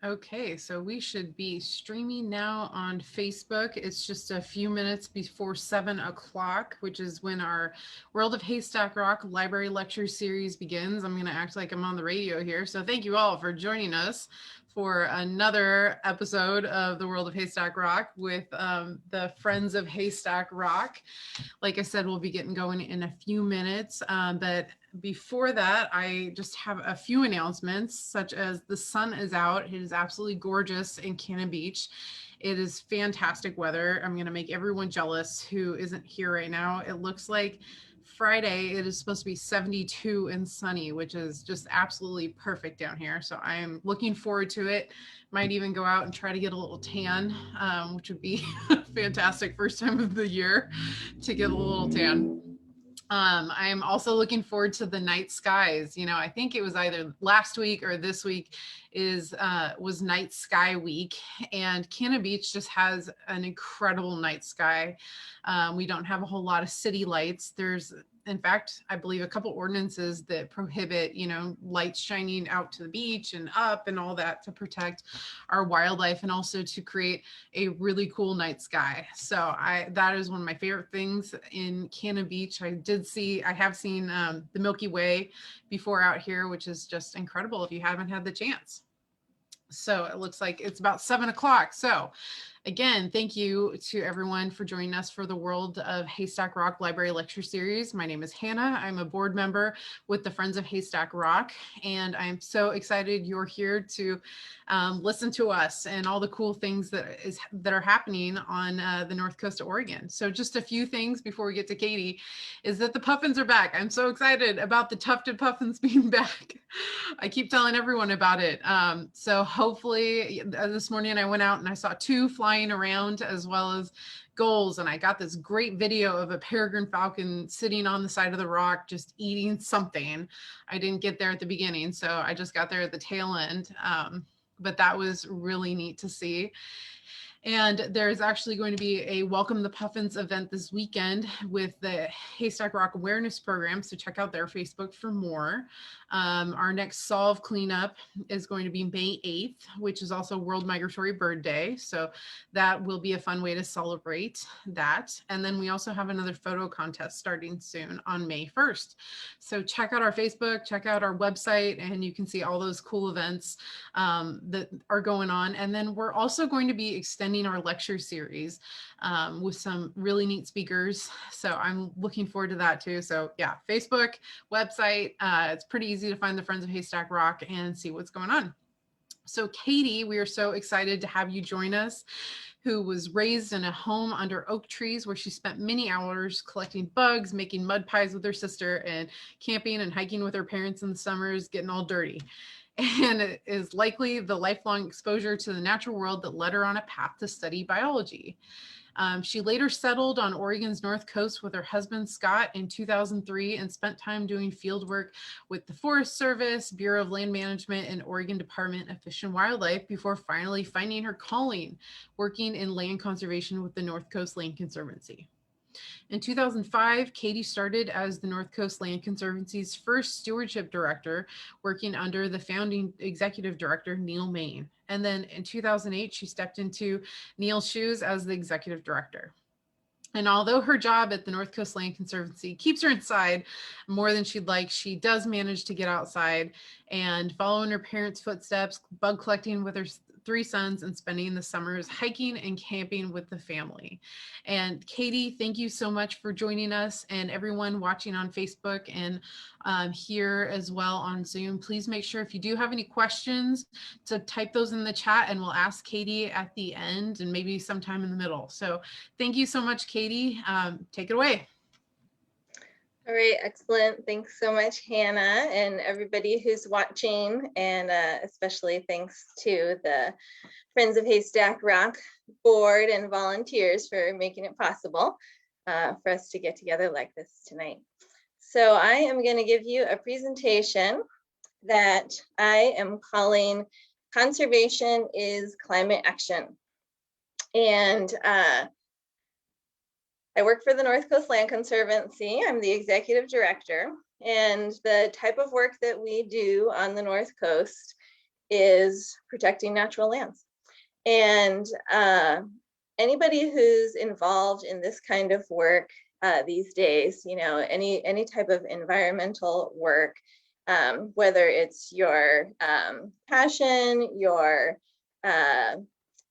Okay, so we should be streaming now on Facebook. It's just a few minutes before 7 o'clock, which is when our World of Haystack Rock Library Lecture Series begins. I'm going to act like I'm on the radio here. So thank you all for joining us for another episode of the World of Haystack Rock with the Friends of Haystack Rock. Like I said, we'll be getting going in a few minutes. But before that, I just have a few announcements, such as the sun is out. It is absolutely gorgeous in Cannon Beach. It is fantastic weather. I'm going to make everyone jealous who isn't here right now. It looks like Friday, it is supposed to be 72 and sunny, which is just absolutely perfect down here. So I am looking forward to it. Might even go out and try to get a little tan, which would be fantastic first time of the year to get a little tan. I am also looking forward to the night skies. You know, I think it was either last week or this week was night sky week, and Cannon Beach just has an incredible night sky. We don't have a whole lot of city lights. There's in fact, I believe a couple ordinances that prohibit, lights shining out to the beach and up and all that to protect our wildlife and also to create a really cool night sky. So that is one of my favorite things in Cannon Beach. I have seen the Milky Way before out here, which is just incredible if you haven't had the chance. So it looks like it's about 7 o'clock. So again, thank you to everyone for joining us for the World of Haystack Rock Library Lecture Series. My name is Hannah. I'm a board member with the Friends of Haystack Rock, and I'm so excited you're here to listen to us and all the cool things that are happening on the North Coast of Oregon. So just a few things before we get to Katie is that the puffins are back. I'm so excited about the tufted puffins being back. I keep telling everyone about it. So hopefully this morning I went out and I saw two flying around as well as gulls, and I got this great video of a peregrine falcon sitting on the side of the rock just eating something. I didn't get there at the beginning, so I just got there at the tail end. But that was really neat to see. And there's actually going to be a Welcome the Puffins event this weekend with the Haystack Rock Awareness Program. So check out their Facebook for more. Our next Solve cleanup is going to be May 8th, which is also World Migratory Bird Day. So that will be a fun way to celebrate that. And then we also have another photo contest starting soon on May 1st. So check out our Facebook, check out our website, and you can see all those cool events that are going on. And then we're also going to be extending our lecture series with some really neat speakers. So I'm looking forward to that too. So yeah, Facebook, website, it's pretty easy to find the Friends of Haystack Rock and see what's going on. So Katie, we are so excited to have you join us, who was raised in a home under oak trees where she spent many hours collecting bugs, making mud pies with her sister, and camping and hiking with her parents in the summers, getting all dirty. And it is likely the lifelong exposure to the natural world that led her on a path to study biology. She later settled on Oregon's North Coast with her husband, Scott, in 2003 and spent time doing field work with the Forest Service, Bureau of Land Management, and Oregon Department of Fish and Wildlife before finally finding her calling, working in land conservation with the North Coast Land Conservancy. In 2005, Katie started as the North Coast Land Conservancy's first stewardship director, working under the founding executive director, Neil Main. And then in 2008, she stepped into Neil's shoes as the executive director. And although her job at the North Coast Land Conservancy keeps her inside more than she'd like, she does manage to get outside and follow in her parents' footsteps, bug collecting with her 3 sons and spending the summers hiking and camping with the family. And Katie, thank you so much for joining us, and everyone watching on Facebook and here as well on Zoom. Please make sure if you do have any questions to type those in the chat, and we'll ask Katie at the end and maybe sometime in the middle. So thank you so much, Katie. Take it away. All right, excellent. Thanks so much, Hannah, and everybody who's watching, and especially thanks to the Friends of Haystack Rock board and volunteers for making it possible for us to get together like this tonight. So I am going to give you a presentation that I am calling Conservation is Climate Action. And I work for the North Coast Land Conservancy. I'm the executive director, and the type of work that we do on the North Coast is protecting natural lands. And anybody who's involved in this kind of work these days, you know, any type of environmental work, whether it's your passion, your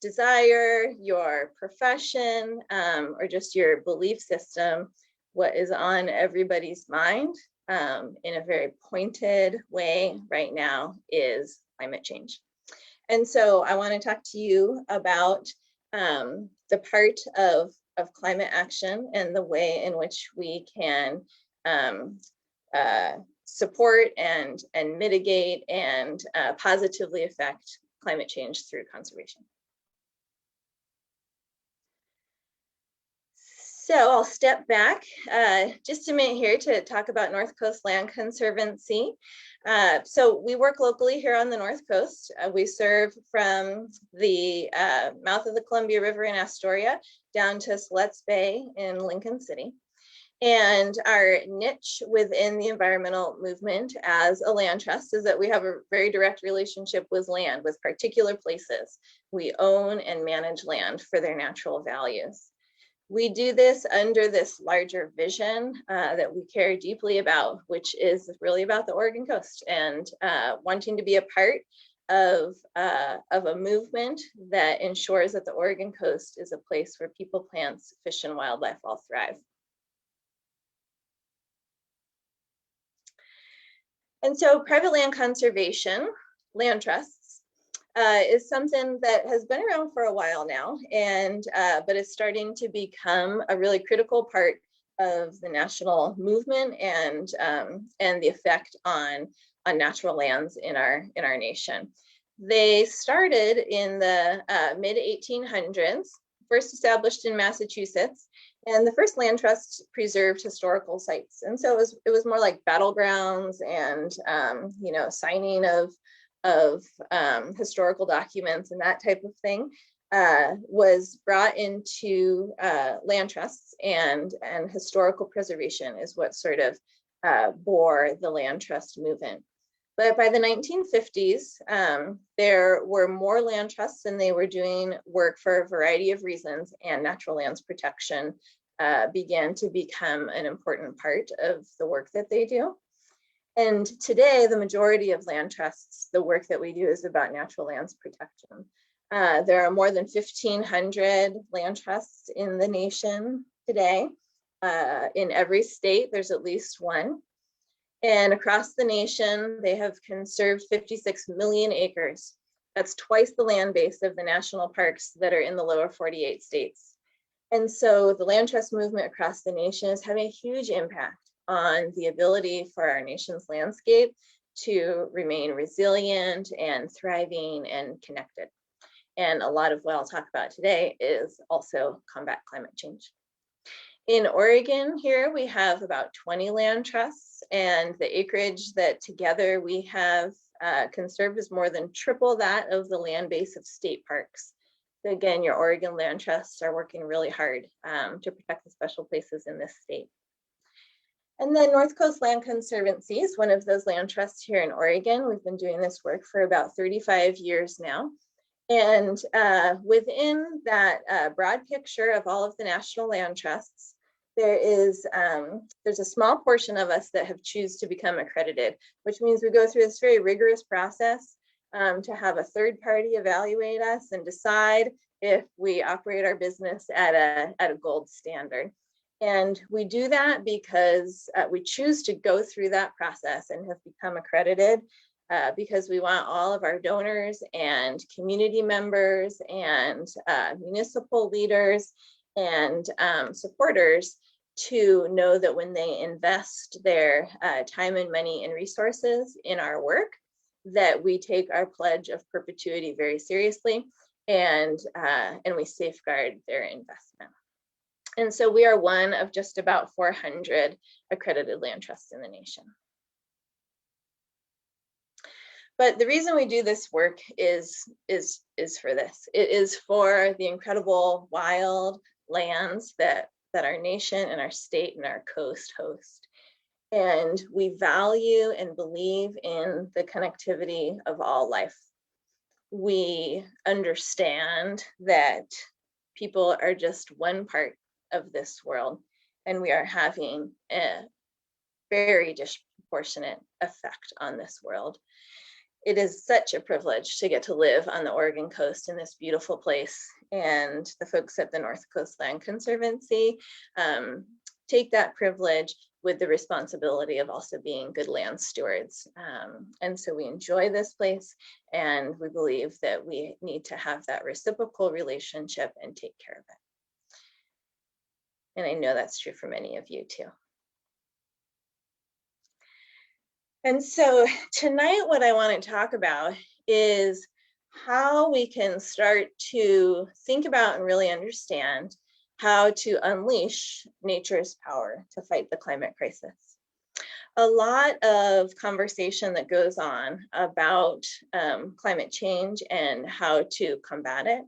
desire, your profession, or just your belief system, what is on everybody's mind in a very pointed way right now is climate change. And so I want to talk to you about the part of climate action and the way in which we can support and mitigate and positively affect climate change through conservation. So I'll step back just a minute here to talk about North Coast Land Conservancy. So we work locally here on the North Coast. We serve from the mouth of the Columbia River in Astoria down to Siletz Bay in Lincoln City. And our niche within the environmental movement as a land trust is that we have a very direct relationship with land, with particular places. We own and manage land for their natural values. We do this under this larger vision that we care deeply about, which is really about the Oregon coast and wanting to be a part of a movement that ensures that the Oregon coast is a place where people, plants, fish, and wildlife all thrive. And so private land conservation, land trusts, is something that has been around for a while now, and but it's starting to become a really critical part of the national movement and the effect on natural lands in our nation. They started in the mid 1800s, first established in Massachusetts, and the first land trust preserved historical sites. And so it was more like battlegrounds and you know, signing of historical documents and that type of thing was brought into land trusts, and historical preservation is what sort of bore the land trust movement. But by the 1950s, there were more land trusts and they were doing work for a variety of reasons, and natural lands protection began to become an important part of the work that they do. And today, the majority of land trusts, the work that we do is about natural lands protection. There are more than 1,500 land trusts in the nation today. In every state, there's at least one. And across the nation, they have conserved 56 million acres. That's twice the land base of the national parks that are in the lower 48 states. And so the land trust movement across the nation is having a huge impact on the ability for our nation's landscape to remain resilient and thriving and connected. And a lot of what I'll talk about today is also combat climate change. In Oregon here, we have about 20 land trusts, and the acreage that together we have conserved is more than triple that of the land base of state parks. So again, your Oregon land trusts are working really hard to protect the special places in this state. And then North Coast Land Conservancy is one of those land trusts here in Oregon. We've been doing this work for about 35 years now. And within that broad picture of all of the national land trusts, there's a small portion of us that have chosen to become accredited, which means we go through this very rigorous process to have a third party evaluate us and decide if we operate our business at a gold standard. And we do that because we choose to go through that process and have become accredited because we want all of our donors and community members and municipal leaders and supporters to know that when they invest their time and money and resources in our work, that we take our pledge of perpetuity very seriously, and we safeguard their investment. And so we are one of just about 400 accredited land trusts in the nation. But the reason we do this work is for this. It is for the incredible wild lands that our nation and our state and our coast host. And we value and believe in the connectivity of all life. we understand that people are just one part of this world, and we are having a very disproportionate effect on this world. It is such a privilege to get to live on the Oregon coast in this beautiful place, and the folks at the North Coast Land Conservancy take that privilege with the responsibility of also being good land stewards. And so we enjoy this place, and we believe that we need to have that reciprocal relationship and take care of it. And I know that's true for many of you too. And so tonight, what I want to talk about is how we can start to think about and really understand how to unleash nature's power to fight the climate crisis. A lot of conversation that goes on about climate change and how to combat it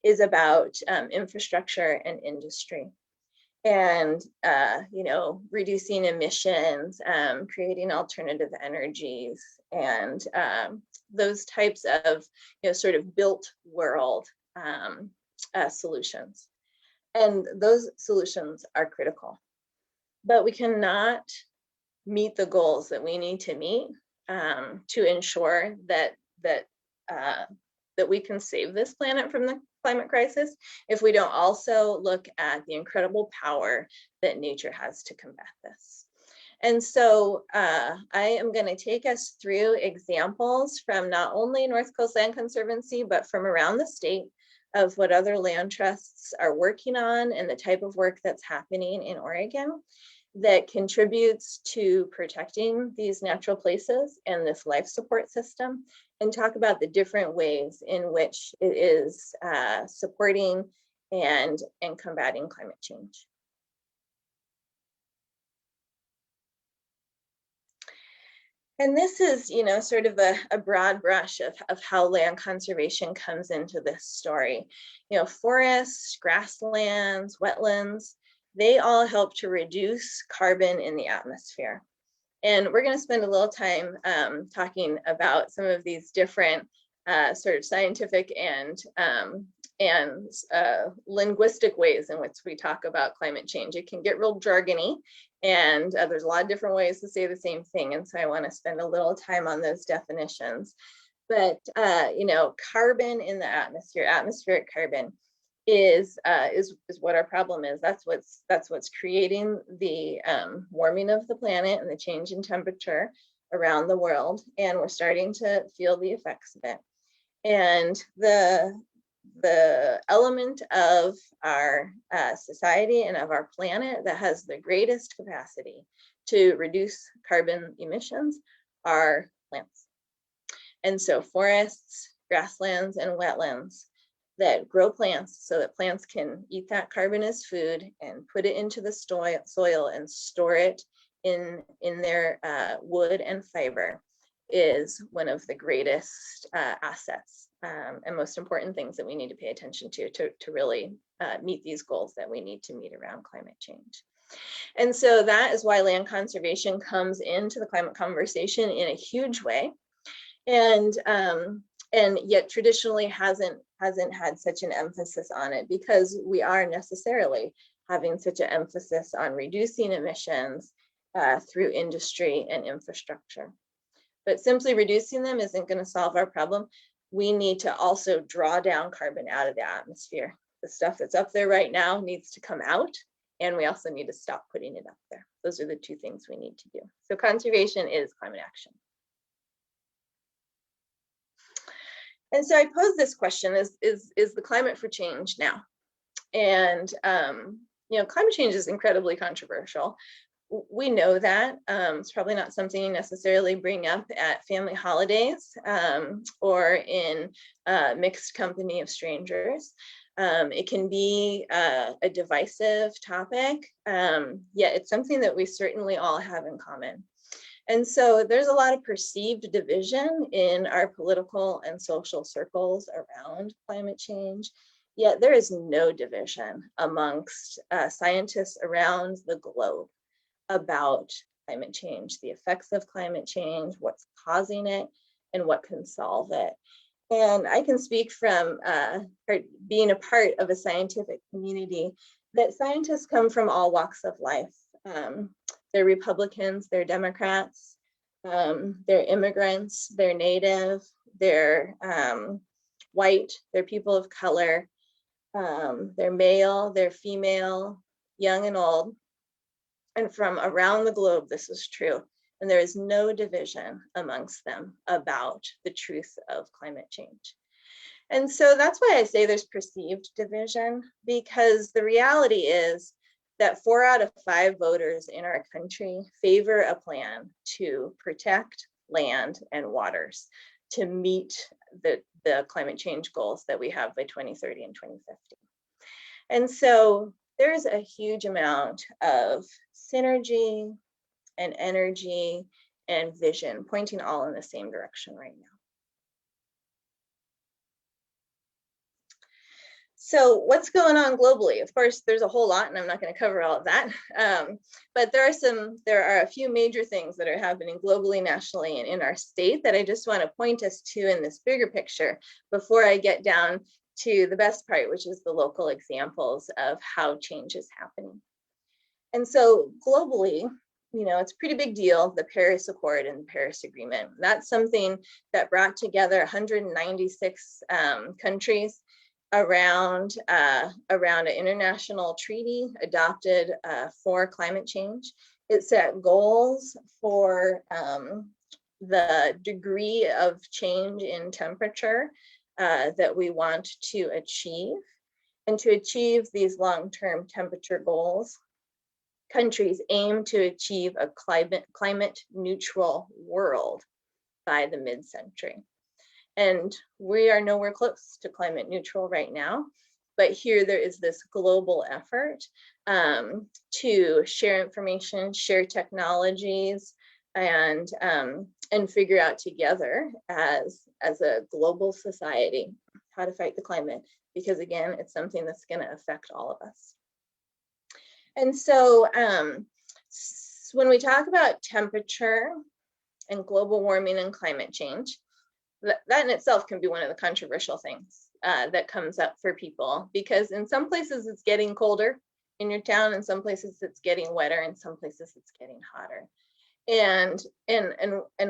is about infrastructure and industry. And reducing emissions, creating alternative energies, and those types of sort of built world solutions. And those solutions are critical, but we cannot meet the goals that we need to meet to ensure that we can save this planet from the climate crisis if we don't also look at the incredible power that nature has to combat this. And so I am going to take us through examples from not only North Coast Land Conservancy, but from around the state of what other land trusts are working on and the type of work that's happening in Oregon that contributes to protecting these natural places and this life support system, and talk about the different ways in which it is supporting and combating climate change. And this is, sort of a broad brush of how land conservation comes into this story. Forests, grasslands, wetlands, they all help to reduce carbon in the atmosphere. And we're going to spend a little time talking about some of these different sort of scientific and linguistic ways in which we talk about climate change. It can get real jargony, and there's a lot of different ways to say the same thing. And so I want to spend a little time on those definitions. But carbon in the atmosphere, atmospheric carbon, is what our problem is. That's what's creating the warming of the planet and the change in temperature around the world, and we're starting to feel the effects of it. And the element of our society and of our planet that has the greatest capacity to reduce carbon emissions are plants. And so forests, grasslands, and wetlands that grow plants so that plants can eat that carbon as food and put it into the soil and store it in their wood and fiber is one of the greatest assets and most important things that we need to pay attention to really meet these goals that we need to meet around climate change. And so that is why land conservation comes into the climate conversation in a huge way, and yet traditionally hasn't had such an emphasis on it, because we are necessarily having such an emphasis on reducing emissions through industry and infrastructure. But simply reducing them isn't going to solve our problem. We need to also draw down carbon out of the atmosphere. The stuff that's up there right now needs to come out, and we also need to stop putting it up there. Those are the two things we need to do. So conservation is climate action. And so I pose this question: is the climate for change now? And climate change is incredibly controversial. We know that. It's probably not something you necessarily bring up at family holidays or in a mixed company of strangers. It can be a divisive topic, yet it's something that we certainly all have in common. And so there's a lot of perceived division in our political and social circles around climate change, yet there is no division amongst scientists around the globe about climate change, the effects of climate change, what's causing it, and what can solve it. And I can speak from being a part of a scientific community that scientists come from all walks of life. They're Republicans, they're Democrats, they're immigrants, they're Native, they're white, they're people of color, they're male, they're female, young and old. And from around the globe, this is true. And there is no division amongst them about the truth of climate change. And so that's why I say there's perceived division, because the reality is that 4 out of 5 voters in our country favor a plan to protect land and waters to meet the climate change goals that we have by 2030 and 2050. And so there's a huge amount of synergy and energy and vision pointing all in the same direction right now. So what's going on globally? Of course, there's a whole lot, and I'm not going to cover all of that. But there are a few major things that are happening globally, nationally, and in our state that I just want to point us to in this bigger picture before I get down to the best part, which is the local examples of how change is happening. And so globally, you know, it's a pretty big deal, the Paris Accord and the Paris Agreement. That's something that brought together 196 countries around an international treaty adopted for climate change. It set goals for the degree of change in temperature that we want to achieve. And to achieve these long-term temperature goals, countries aim to achieve a climate neutral world by the mid-century. And we are nowhere close to climate neutral right now, but here there is this global effort to share information, share technologies, and figure out together as a global society how to fight the climate, because again, it's something that's going to affect all of us. And so when we talk about temperature and global warming and climate change, that in itself can be one of the controversial things that comes up for people, because in some places it's getting colder in your town, in some places it's getting wetter, in some places it's getting hotter. And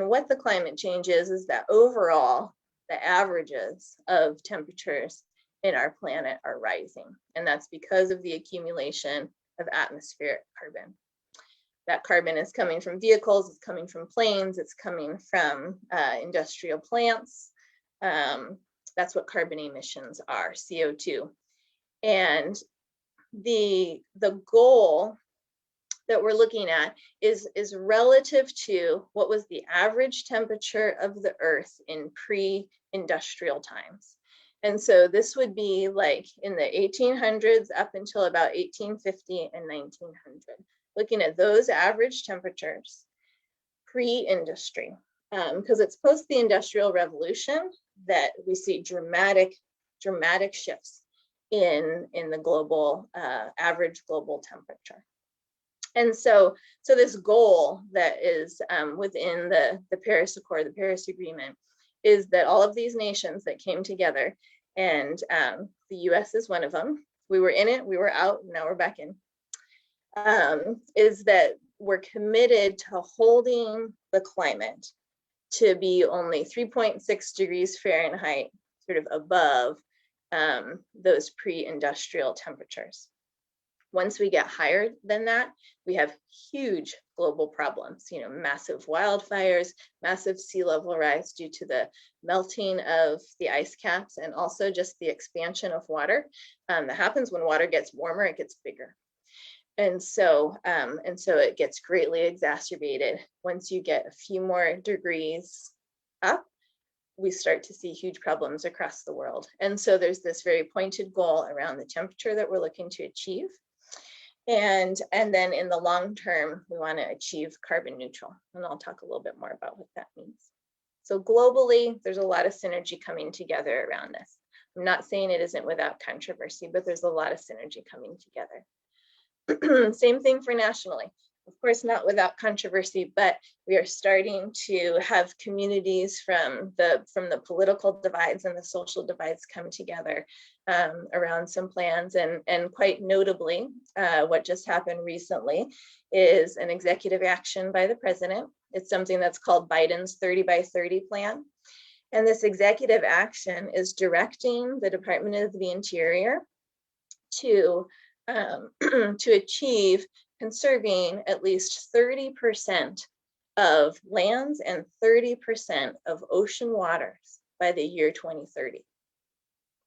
what the climate change is that overall the averages of temperatures in our planet are rising, and that's because of the accumulation of atmospheric carbon. That carbon is coming from vehicles, it's coming from planes, it's coming from industrial plants. That's what carbon emissions are, CO2. And the goal that we're looking at is relative to what was the average temperature of the Earth in pre-industrial times. And so this would be like in the 1800s up until about 1850 and 1900. Looking at those average temperatures pre-industry, because it's post the Industrial Revolution that we see dramatic shifts in the global average global temperature. And so this goal that is within the Paris Accord, the Paris Agreement, is that all of these nations that came together, and the US is one of them. We were in it, we were out, now we're back in. Is that we're committed to holding the climate to be only 3.6 degrees Fahrenheit, sort of above those pre-industrial temperatures. Once we get higher than that, we have huge global problems, you know, massive wildfires, massive sea level rise due to the melting of the ice caps, and also just the expansion of water. That happens when water gets warmer, it gets bigger. And so it gets greatly exacerbated. Once you get a few more degrees up, we start to see huge problems across the world. And so there's this very pointed goal around the temperature that we're looking to achieve. And then in the long term, we want to achieve carbon neutral. And I'll talk a little bit more about what that means. So globally, there's a lot of synergy coming together around this. I'm not saying it isn't without controversy, but there's a lot of synergy coming together. Same thing for nationally. Of course, not without controversy, but we are starting to have communities from the political divides and the social divides come together around some plans. And quite notably, what just happened recently is an executive action by the president. It's something that's called Biden's 30 by 30 plan. And this executive action is directing the Department of the Interior to achieve conserving at least 30% of lands and 30% of ocean waters by the year 2030.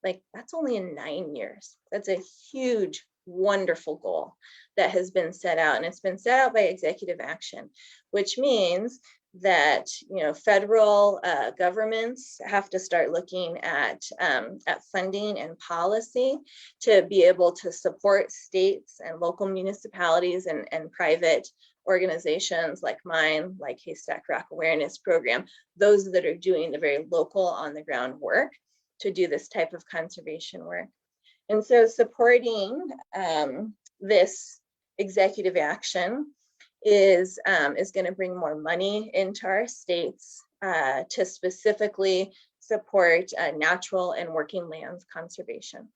Like, that's only in 9 years. That's a huge, wonderful goal that has been set out, and it's been set out by executive action, which means that, you know, federal governments have to start looking at funding and policy to be able to support states and local municipalities and private organizations like mine, like Haystack Rock Awareness Program, those that are doing the very local on the ground work to do this type of conservation work. And so supporting this executive action is going to bring more money into our states to specifically support natural and working lands conservation.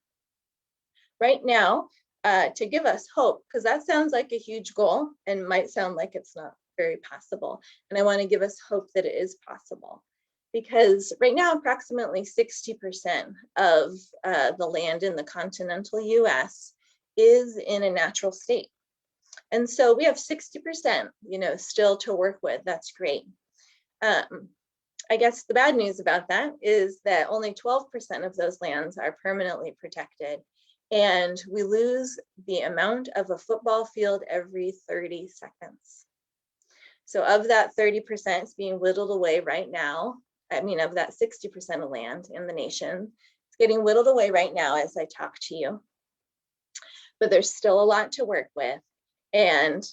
Right now, to give us hope, because that sounds like a huge goal and might sound like it's not very possible. And I want to give us hope that it is possible. Because right now, approximately 60% of the land in the continental US is in a natural state. And so we have 60%, you know, still to work with. That's great. I guess the bad news about that is that only 12% of those lands are permanently protected. And we lose the amount of a football field every 30 seconds. So of that 30% is being whittled away right now. I mean, of that 60% of land in the nation, it's getting whittled away right now as I talk to you. But there's still a lot to work with. And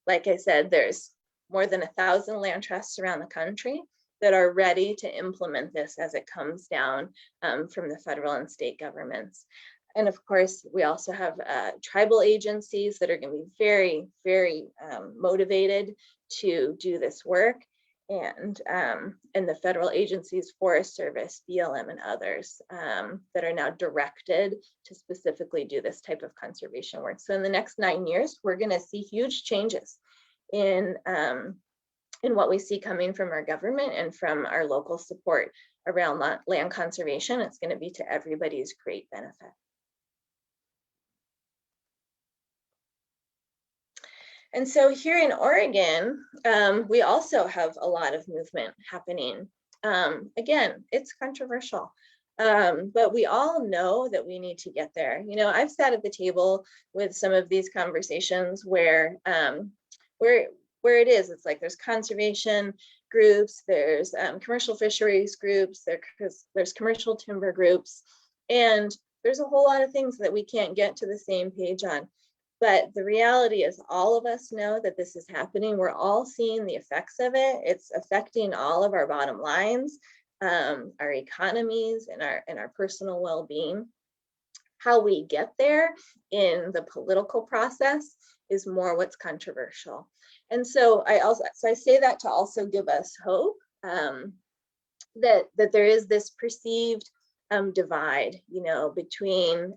like I said, there's more than 1,000 land trusts around the country that are ready to implement this as it comes down from the federal and state governments. And of course, we also have tribal agencies that are going to be very, very motivated to do this work. And the federal agencies, Forest Service, BLM, and others that are now directed to specifically do this type of conservation work. So in the next 9 years, we're going to see huge changes in what we see coming from our government and from our local support around land conservation. It's going to be to everybody's great benefit. And so here in Oregon, we also have a lot of movement happening. Again, it's controversial, but we all know that we need to get there. You know, I've sat at the table with some of these conversations where it is, it's like there's conservation groups, there's commercial fisheries groups, there's commercial timber groups, and there's a whole lot of things that we can't get to the same page on. But the reality is all of us know that this is happening. We're all seeing the effects of it. It's affecting all of our bottom lines, our economies, and our personal well-being. How we get there in the political process is more what's controversial. And so I say that to also give us hope that there is this perceived divide, you know, between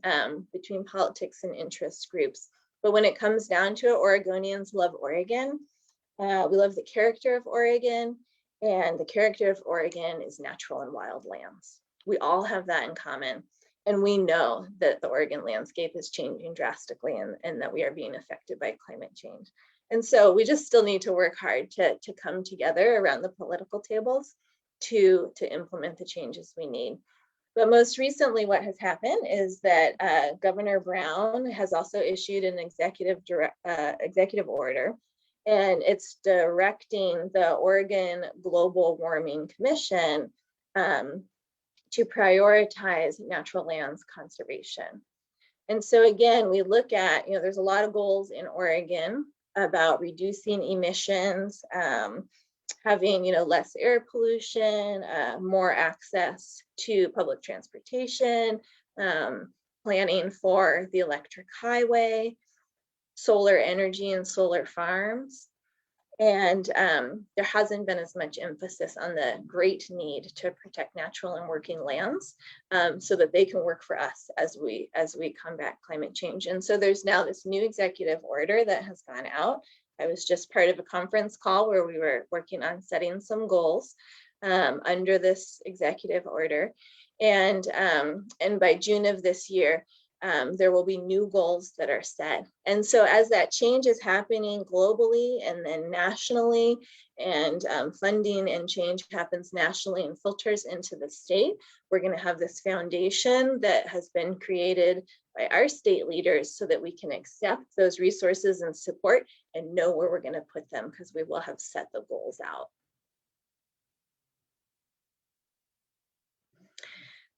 politics and interest groups. But when it comes down to it, Oregonians love Oregon. We love the character of Oregon, and the character of Oregon is natural and wild lands. We all have that in common. And we know that the Oregon landscape is changing drastically and that we are being affected by climate change. And so we just still need to work hard to come together around the political tables to implement the changes we need. But most recently, what has happened is that Governor Brown has also issued an executive order, and it's directing the Oregon Global Warming Commission to prioritize natural lands conservation. And so again, we look at, you know, there's a lot of goals in Oregon about reducing emissions, having, you know, less air pollution, more access to public transportation, planning for the electric highway. solar energy and solar farms. And there hasn't been as much emphasis on the great need to protect natural and working lands so that they can work for us as we combat climate change. And so there's now this new executive order that has gone out. I was just part of a conference call where we were working on setting some goals under this executive order. And by June of this year, there will be new goals that are set. And so as that change is happening globally and then nationally, and funding and change happens nationally and filters into the state, we're going to have this foundation that has been created by our state leaders so that we can accept those resources and support and know where we're going to put them, because we will have set the goals out.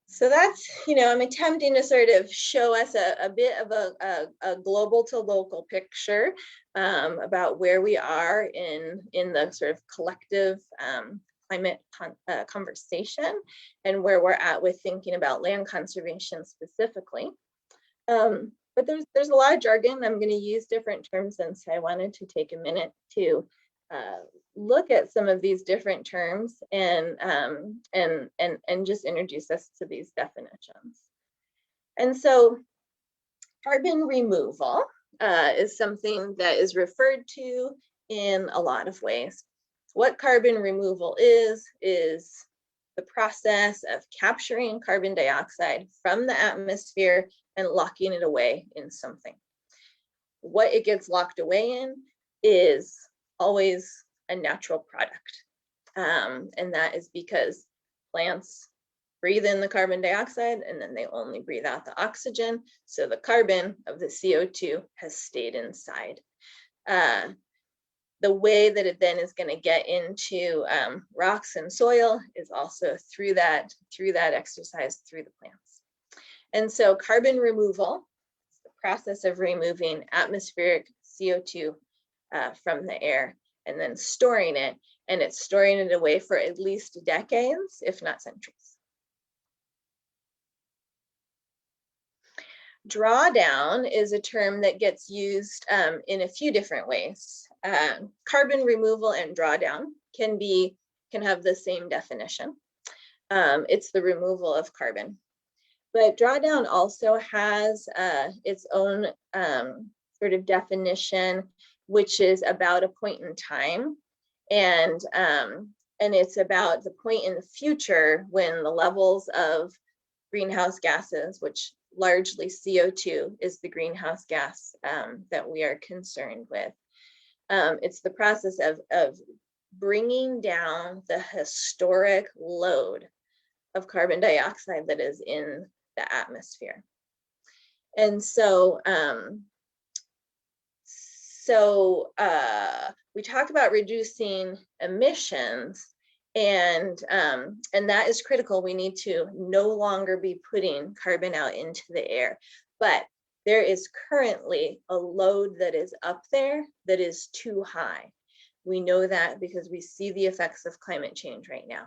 So that's, I'm attempting to sort of show us a bit of a global to local picture about where we are in the sort of collective climate conversation and where we're at with thinking about land conservation specifically. But there's a lot of jargon. I'm going to use different terms, and so I wanted to take a minute to look at some of these different terms and just introduce us to these definitions. And so carbon removal is something that is referred to in a lot of ways. What carbon removal is the process of capturing carbon dioxide from the atmosphere and locking it away in something. What it gets locked away in is always a natural product. And that is because plants breathe in the carbon dioxide and then they only breathe out the oxygen. So the carbon of the CO2 has stayed inside. The way that it then is going to get into rocks and soil is also through that exercise through the plants. And so carbon removal is the process of removing atmospheric CO2 from the air and then storing it, and it's storing it away for at least decades, if not centuries. Drawdown is a term that gets used in a few different ways. Carbon removal and drawdown can have the same definition. It's the removal of carbon. But drawdown also has its own sort of definition, which is about a point in time, and it's about the point in the future when the levels of greenhouse gases, which largely CO2 is the greenhouse gas that we are concerned with. It's the process of bringing down the historic load of carbon dioxide that is in the atmosphere. And so we talk about reducing emissions, and that is critical. We need to no longer be putting carbon out into the air, but there is currently a load that is up there that is too high. We know that because we see the effects of climate change right now.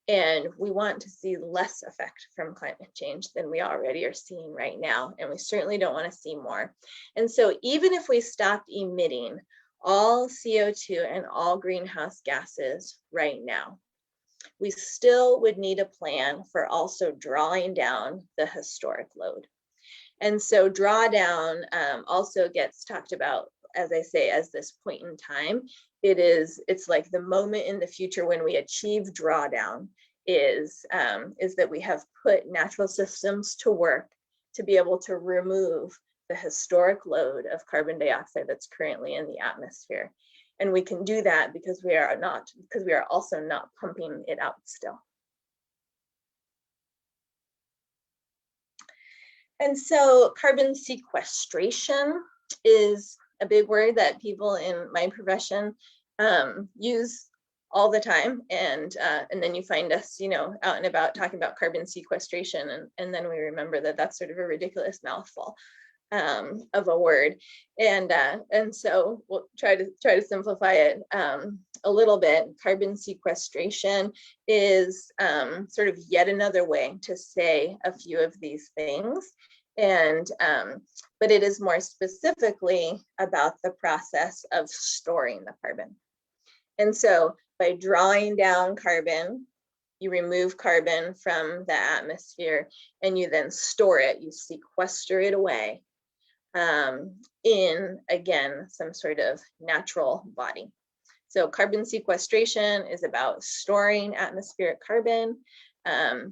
And we want to see less effect from climate change than we already are seeing right now. And we certainly don't want to see more. And so even if we stopped emitting all CO2 and all greenhouse gases right now, we still would need a plan for also drawing down the historic load. And so drawdown also gets talked about, as I say, as this point in time. It's like the moment in the future when we achieve drawdown is that we have put natural systems to work to be able to remove the historic load of carbon dioxide that's currently in the atmosphere. And we can do that because we are also not pumping it out still. And so carbon sequestration is a big word that people in my profession use all the time, and then you find us, out and about talking about carbon sequestration, and then we remember that that's sort of a ridiculous mouthful of a word, and so we'll try to simplify it a little bit. Carbon sequestration is sort of yet another way to say a few of these things. And but it is more specifically about the process of storing the carbon. And so by drawing down carbon, you remove carbon from the atmosphere and you then store it, you sequester it away in, again, some sort of natural body. So carbon sequestration is about storing atmospheric carbon.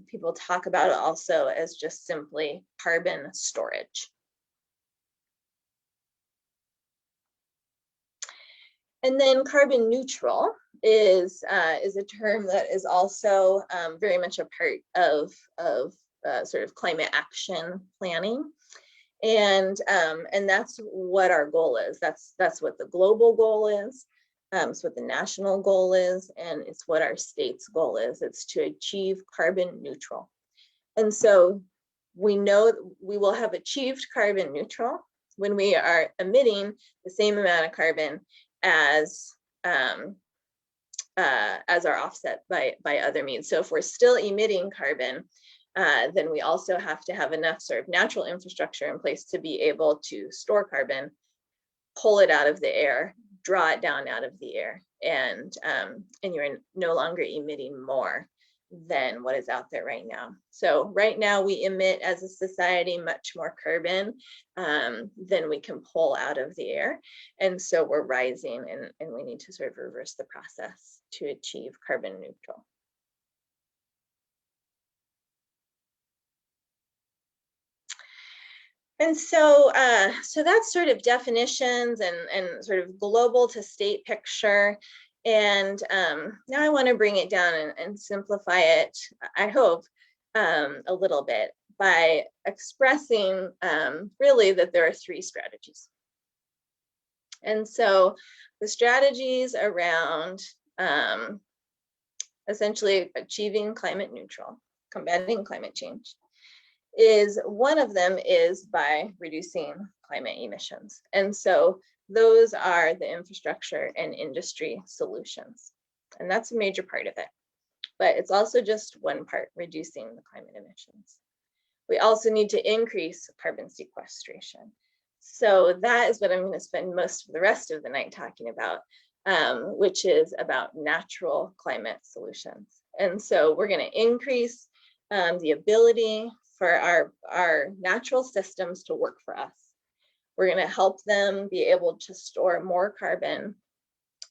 People talk about it also as just simply carbon storage. And then carbon neutral is a term that is also very much a part of sort of climate action planning. And that's what our goal is. That's what the global goal is. It's what the national goal is, and it's what our state's goal is. It's to achieve carbon neutral. And so we know we will have achieved carbon neutral when we are emitting the same amount of carbon as our offset by other means. So if we're still emitting carbon, then we also have to have enough sort of natural infrastructure in place to be able to store carbon, pull it out of the air, draw it down out of the air, and you're no longer emitting more than what is out there right now. So right now we emit as a society much more carbon than we can pull out of the air. And so we're rising, and we need to sort of reverse the process to achieve carbon neutral. And so, so that's sort of definitions and sort of global to state picture. And now I want to bring it down and simplify it, I hope, a little bit by expressing really that there are 3 strategies. And so the strategies around essentially achieving climate neutral, combating climate change, is one of them is by reducing climate emissions. And so those are the infrastructure and industry solutions. And that's a major part of it. But it's also just one part, reducing the climate emissions. We also need to increase carbon sequestration. So that is what I'm going to spend most of the rest of the night talking about, which is about natural climate solutions. And so we're going to increase the ability for our natural systems to work for us. We're going to help them be able to store more carbon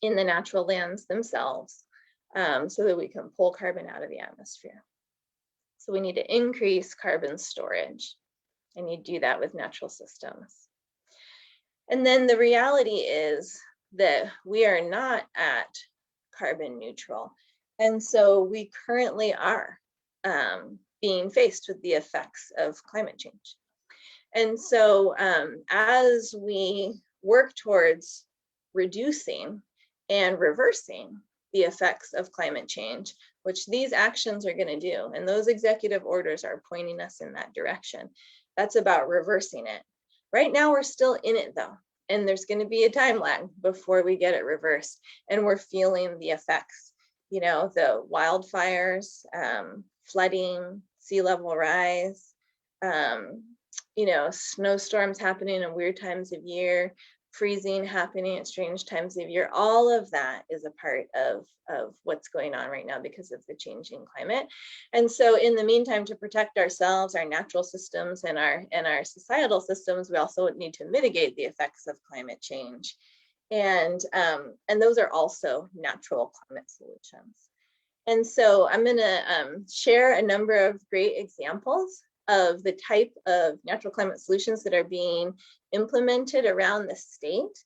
in the natural lands themselves so that we can pull carbon out of the atmosphere. So we need to increase carbon storage, and you do that with natural systems. And then the reality is that we are not at carbon neutral. And so we currently are being faced with the effects of climate change. And so as we work towards reducing and reversing the effects of climate change, which these actions are going to do, and those executive orders are pointing us in that direction, that's about reversing it. Right now, we're still in it though, and there's going to be a time lag before we get it reversed, and we're feeling the effects, you know, the wildfires, flooding, sea level rise, you know, snowstorms happening in weird times of year, freezing happening at strange times of year. All of that is a part of what's going on right now because of the changing climate. And so in the meantime, to protect ourselves, our natural systems, and our societal systems, we also need to mitigate the effects of climate change. And those are also natural climate solutions. And so I'm going to share a number of great examples of the type of natural climate solutions that are being implemented around the state,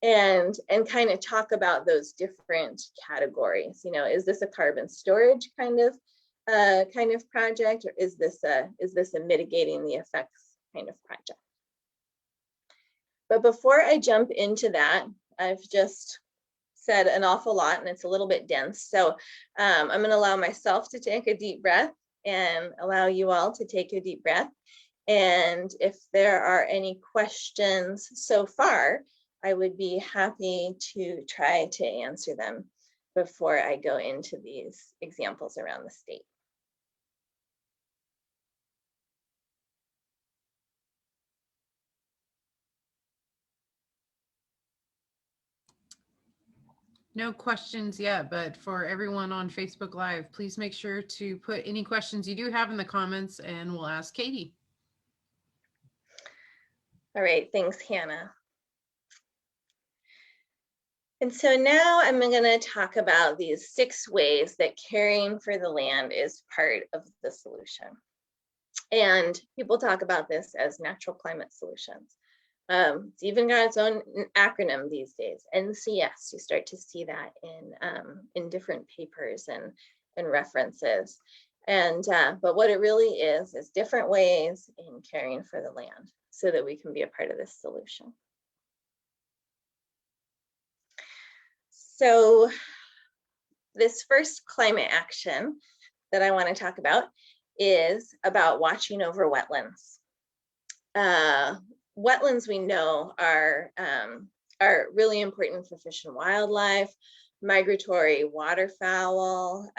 and kind of talk about those different categories. You know, is this a carbon storage kind of project, or is this a mitigating the effects kind of project? But before I jump into that, I've just said an awful lot and it's a little bit dense. So I'm going to allow myself to take a deep breath and allow you all to take a deep breath. And if there are any questions so far, I would be happy to try to answer them before I go into these examples around the state. No questions yet, but for everyone on Facebook Live, please make sure to put any questions you do have in the comments and we'll ask Katie. All right, thanks, Hannah. And so now I'm going to talk about these 6 ways that caring for the land is part of the solution. And people talk about this as natural climate solutions. It's even got its own acronym these days, NCS. You start to see that in different papers and references. And but what it really is different ways in caring for the land so that we can be a part of this solution. So this first climate action that I want to talk about is about watching over wetlands. Wetlands, we know, are really important for fish and wildlife. Migratory waterfowl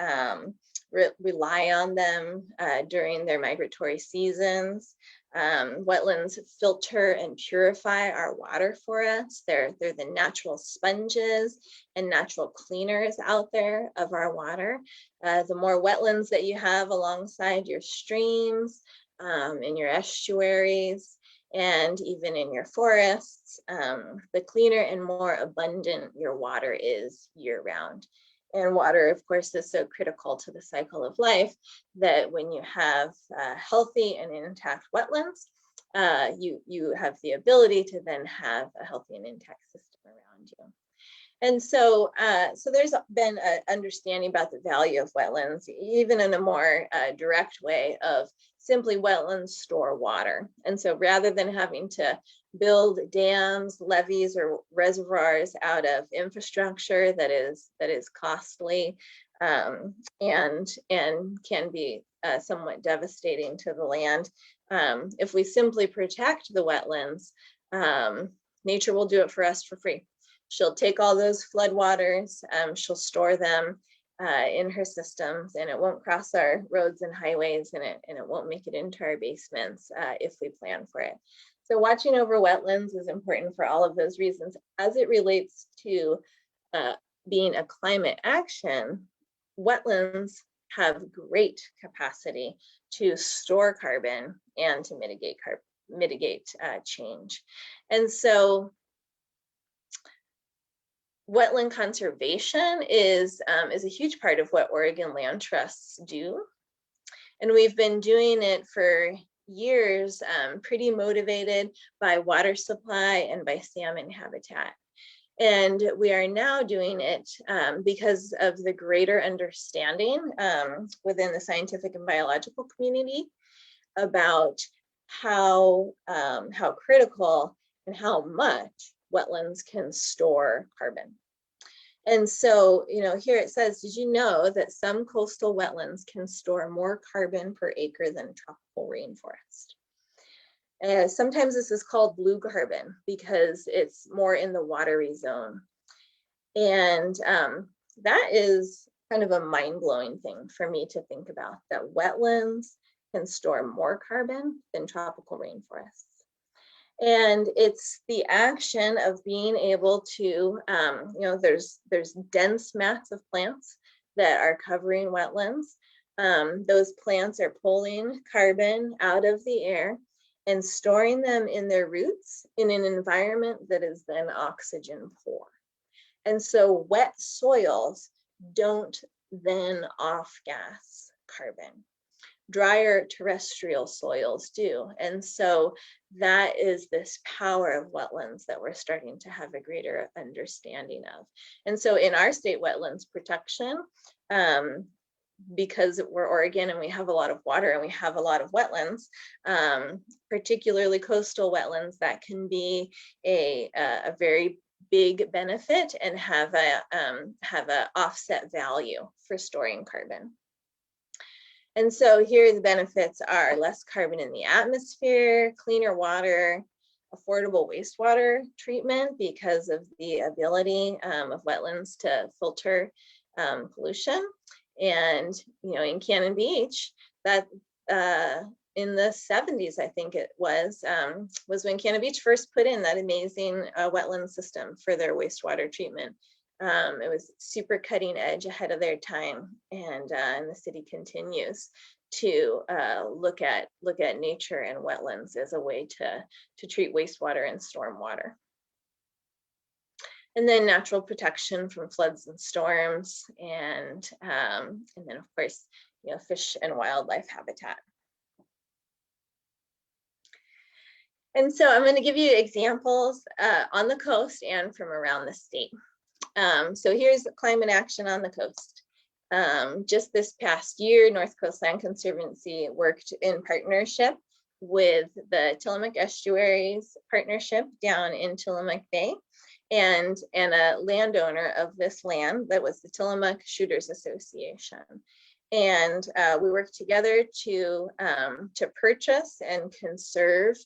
rely on them during their migratory seasons. Wetlands filter and purify our water for us. They're the natural sponges and natural cleaners out there of our water. The more wetlands that you have alongside your streams, in your estuaries, and even in your forests, the cleaner and more abundant your water is year-round. And water, of course, is so critical to the cycle of life that when you have healthy and intact wetlands, you have the ability to then have a healthy and intact system around you. And so, so there's been an understanding about the value of wetlands, even in a more direct way of simply wetlands store water. And so rather than having to build dams, levees, or reservoirs out of infrastructure that is costly and can be somewhat devastating to the land, if we simply protect the wetlands, nature will do it for us for free. She'll take all those floodwaters, she'll store them in her systems, and it won't cross our roads and highways, and it won't make it into our basements if we plan for it. So watching over wetlands is important for all of those reasons. As it relates to being a climate action, wetlands have great capacity to store carbon and to mitigate change. And so wetland conservation is a huge part of what Oregon land trusts do. And we've been doing it for years, pretty motivated by water supply and by salmon habitat. And we are now doing it because of the greater understanding within the scientific and biological community about how critical and how much wetlands can store carbon. And so, you know, here it says, did you know that some coastal wetlands can store more carbon per acre than tropical rainforest? Sometimes this is called blue carbon because it's more in the watery zone. And that is kind of a mind-blowing thing for me to think about, that wetlands can store more carbon than tropical rainforests. And it's the action of being able to, you know, there's dense mats of plants that are covering wetlands. Those plants are pulling carbon out of the air and storing them in their roots in an environment that is then oxygen poor. And so wet soils don't then off-gas carbon. Drier terrestrial soils do. And so that is this power of wetlands that we're starting to have a greater understanding of. And so in our state wetlands protection, because we're Oregon and we have a lot of water and we have a lot of wetlands, particularly coastal wetlands, that can be a very big benefit and have a offset value for storing carbon. And so here the benefits are less carbon in the atmosphere, cleaner water, affordable wastewater treatment because of the ability of wetlands to filter pollution. And, you know, in Cannon Beach, that in the 70s, I think it was when Cannon Beach first put in that amazing wetland system for their wastewater treatment. It was super cutting edge, ahead of their time, and the city continues to look at nature and wetlands as a way to treat wastewater and stormwater. And then natural protection from floods and storms, and then of course, fish and wildlife habitat. And so I'm going to give you examples on the coast and from around the state. So here's climate action on the coast. Just this past year, North Coast Land Conservancy worked in partnership with the Tillamook Estuaries Partnership down in Tillamook Bay, and a landowner of this land that was the Tillamook Shooters Association. And we worked together to purchase and conserve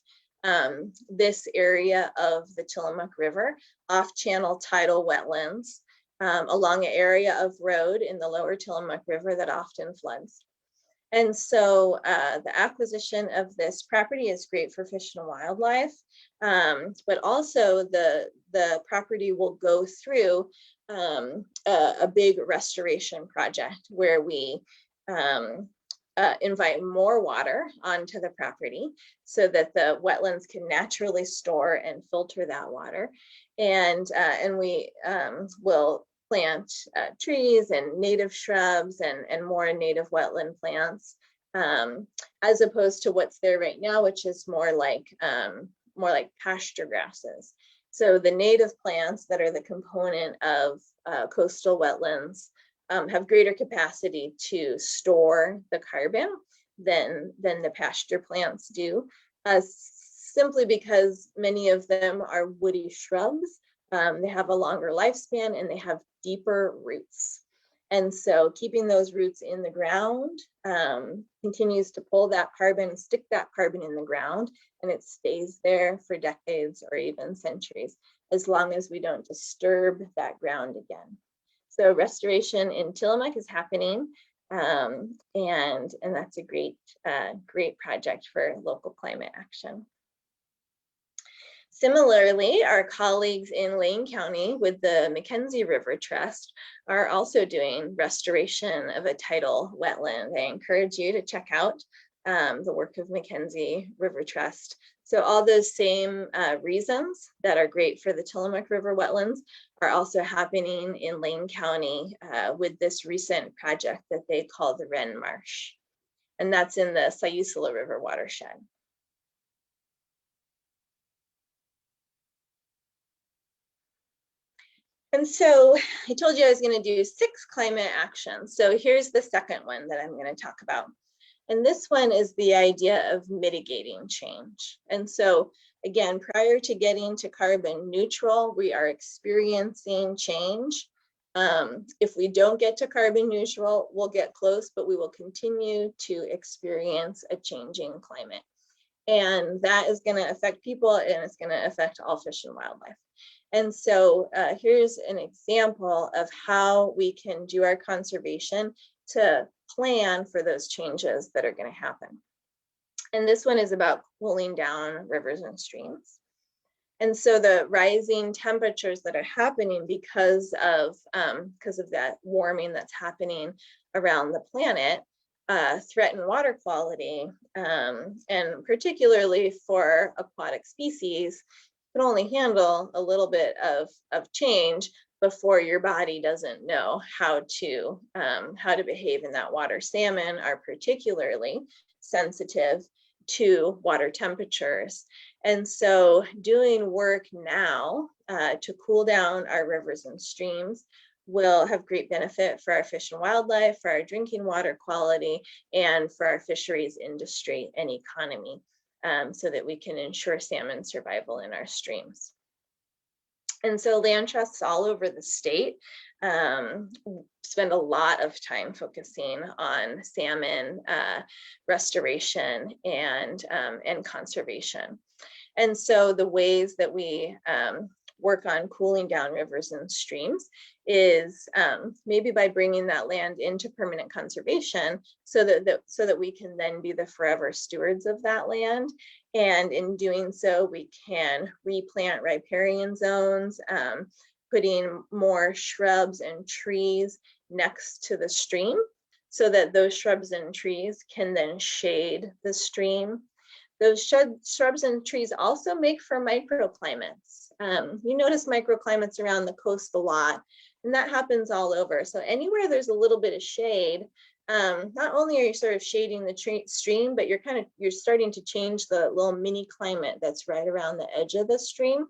this area of the Tillamook River, off-channel tidal wetlands, along an area of road in the lower Tillamook River that often floods. And so the acquisition of this property is great for fish and wildlife, but also the property will go through a big restoration project where we invite more water onto the property so that the wetlands can naturally store and filter that water. And we will plant trees and native shrubs and more native wetland plants, as opposed to what's there right now, which is more like pasture grasses. So the native plants that are the component of coastal wetlands have greater capacity to store the carbon than the pasture plants do, simply because many of them are woody shrubs. They have a longer lifespan and they have deeper roots. And so keeping those roots in the ground continues to pull that carbon, stick that carbon in the ground, and it stays there for decades or even centuries, as long as we don't disturb that ground again. So restoration in Tillamook is happening, and that's a great project for local climate action. Similarly, our colleagues in Lane County with the Mackenzie River Trust are also doing restoration of a tidal wetland. I encourage you to check out the work of Mackenzie River Trust. So all those same reasons that are great for the Tillamook River wetlands are also happening in Lane County with this recent project that they call the Wren Marsh. And that's in the Sayusala River watershed. And so I told you I was going to do 6 climate actions. So here's the second one that I'm going to talk about. And this one is the idea of mitigating change. And so again, prior to getting to carbon neutral, we are experiencing change. If we don't get to carbon neutral, we'll get close, but we will continue to experience a changing climate. And that is going to affect people, and it's going to affect all fish and wildlife. And so here's an example of how we can do our conservation to plan for those changes that are going to happen. And this one is about cooling down rivers and streams. And so the rising temperatures that are happening because of that warming that's happening around the planet threaten water quality, and particularly for aquatic species, can only handle a little bit of change before your body doesn't know how to behave in that water. Salmon are particularly sensitive to water temperatures. And so doing work now to cool down our rivers and streams will have great benefit for our fish and wildlife, for our drinking water quality, and for our fisheries industry and economy. So that we can ensure salmon survival in our streams. And so land trusts all over the state spend a lot of time focusing on salmon restoration and conservation. And so the ways that we work on cooling down rivers and streams is maybe by bringing that land into permanent conservation so that we can then be the forever stewards of that land. And in doing so, we can replant riparian zones, putting more shrubs and trees next to the stream so that those shrubs and trees can then shade the stream. Those shrubs and trees also make for microclimates. You notice microclimates around the coast a lot, and that happens all over. So anywhere there's a little bit of shade, not only are you sort of shading the stream, but you're starting to change the little mini climate that's right around the edge of the stream,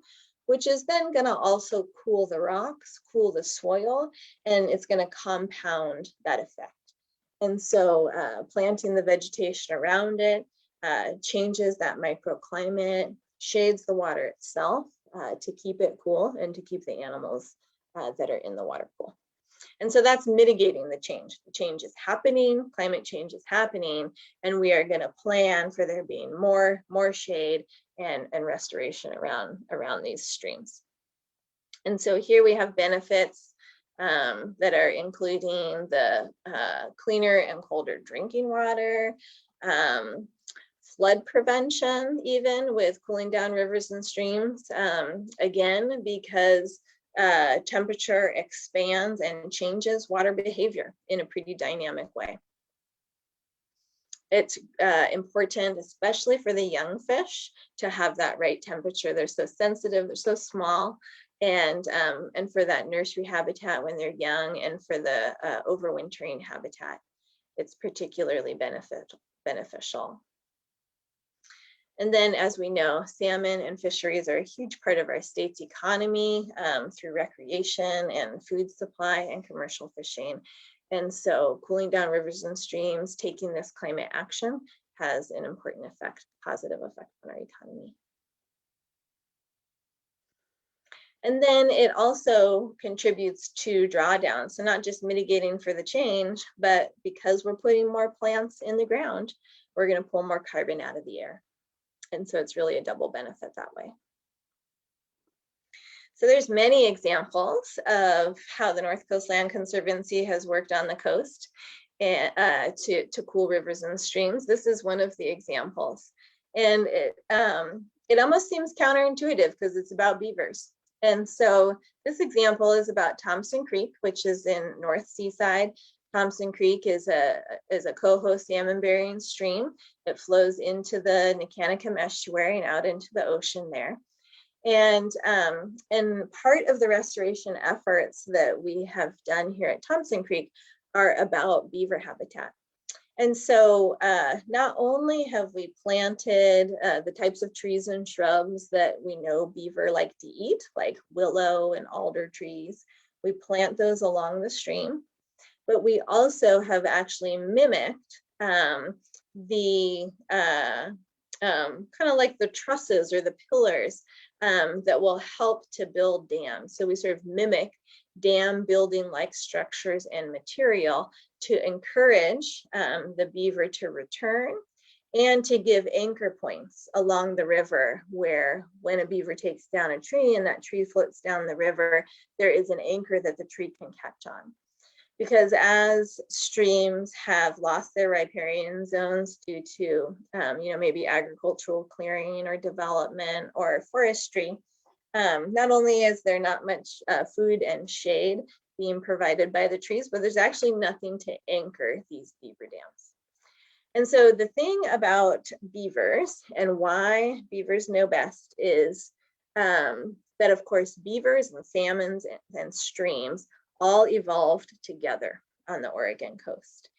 which is then going to also cool the rocks, cool the soil, and it's going to compound that effect. And so planting the vegetation around it changes that microclimate, shades the water itself to keep it cool and to keep the animals that are in the water pool. And so that's mitigating the change. The change is happening, climate change is happening, and we are going to plan for there being more shade and restoration around these streams. And so here we have benefits that are including the cleaner and colder drinking water, flood prevention, even with cooling down rivers and streams, again, because temperature expands and changes water behavior in a pretty dynamic way. It's important, especially for the young fish, to have that right temperature. They're so sensitive, they're so small, and for that nursery habitat when they're young, and for the overwintering habitat, it's particularly beneficial. And then, as we know, salmon and fisheries are a huge part of our state's economy through recreation and food supply and commercial fishing. And so cooling down rivers and streams, taking this climate action has an important effect, positive effect on our economy. And then it also contributes to drawdown. So not just mitigating for the change, but because we're putting more plants in the ground, we're going to pull more carbon out of the air. And so it's really a double benefit that way. So there's many examples of how the North Coast Land Conservancy has worked on the coast and, to cool rivers and streams. This is one of the examples. And it almost seems counterintuitive because it's about beavers. And so this example is about Thompson Creek, which is in North Seaside. Thompson Creek is a coho salmon bearing stream that flows into the Nicanicum estuary and out into the ocean there. And part of the restoration efforts that we have done here at Thompson Creek are about beaver habitat. And so not only have we planted the types of trees and shrubs that we know beaver like to eat, like willow and alder trees, we plant those along the stream. But we also have actually mimicked the kind of like the trusses or the pillars that will help to build dams. So we sort of mimic dam building like structures and material to encourage the beaver to return and to give anchor points along the river where when a beaver takes down a tree and that tree floats down the river, there is an anchor that the tree can catch on. Because as streams have lost their riparian zones due to, maybe agricultural clearing or development or forestry, not only is there not much food and shade being provided by the trees, but there's actually nothing to anchor these beaver dams. And so the thing about beavers and why beavers know best is that, of course, beavers and salmons and streams all evolved together on the Oregon coast.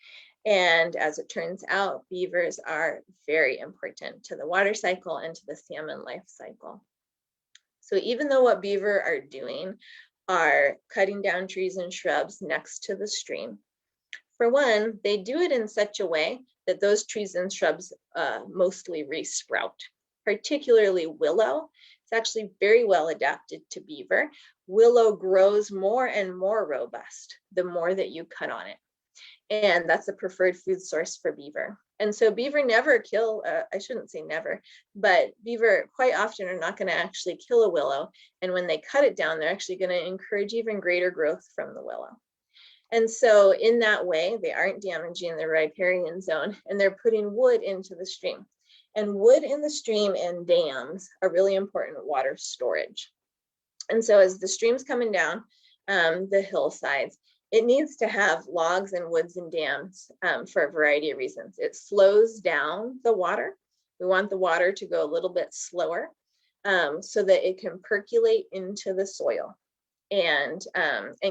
And as it turns out, beavers are very important to the water cycle and to the salmon life cycle. So even though what beaver are doing are cutting down trees and shrubs next to the stream, for one, they do it in such a way that those trees and shrubs mostly resprout, particularly willow. It's actually very well adapted to beaver. Willow grows more and more robust the more that you cut on it. And that's a preferred food source for beaver. And so beaver never kill, I shouldn't say never, but beaver quite often are not going to actually kill a willow. And when they cut it down, they're actually going to encourage even greater growth from the willow. And so in that way, they aren't damaging the riparian zone and they're putting wood into the stream. And wood in the stream and dams are really important water storage. And so as the stream's coming down the hillsides, it needs to have logs and woods and dams for a variety of reasons. It slows down the water. We want the water to go a little bit slower so that it can percolate into the soil and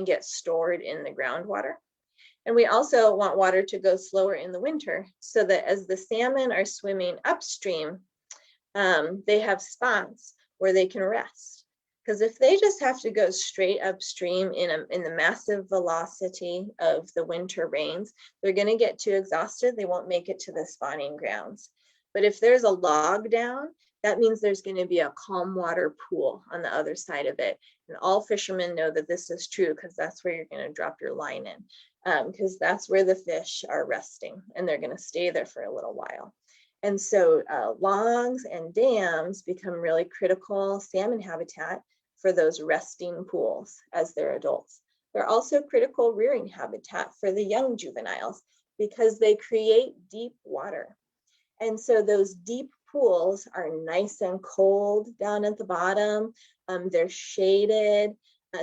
get stored in the groundwater. And we also want water to go slower in the winter so that as the salmon are swimming upstream, they have spots where they can rest. Because if they just have to go straight upstream in the massive velocity of the winter rains, they're going to get too exhausted. They won't make it to the spawning grounds. But if there's a log down, that means there's going to be a calm water pool on the other side of it. And all fishermen know that this is true because that's where you're going to drop your line in, because that's where the fish are resting and they're going to stay there for a little while. And so logs and dams become really critical salmon habitat for those resting pools as they're adults. They're also critical rearing habitat for the young juveniles because they create deep water. And so those deep pools are nice and cold down at the bottom. They're shaded.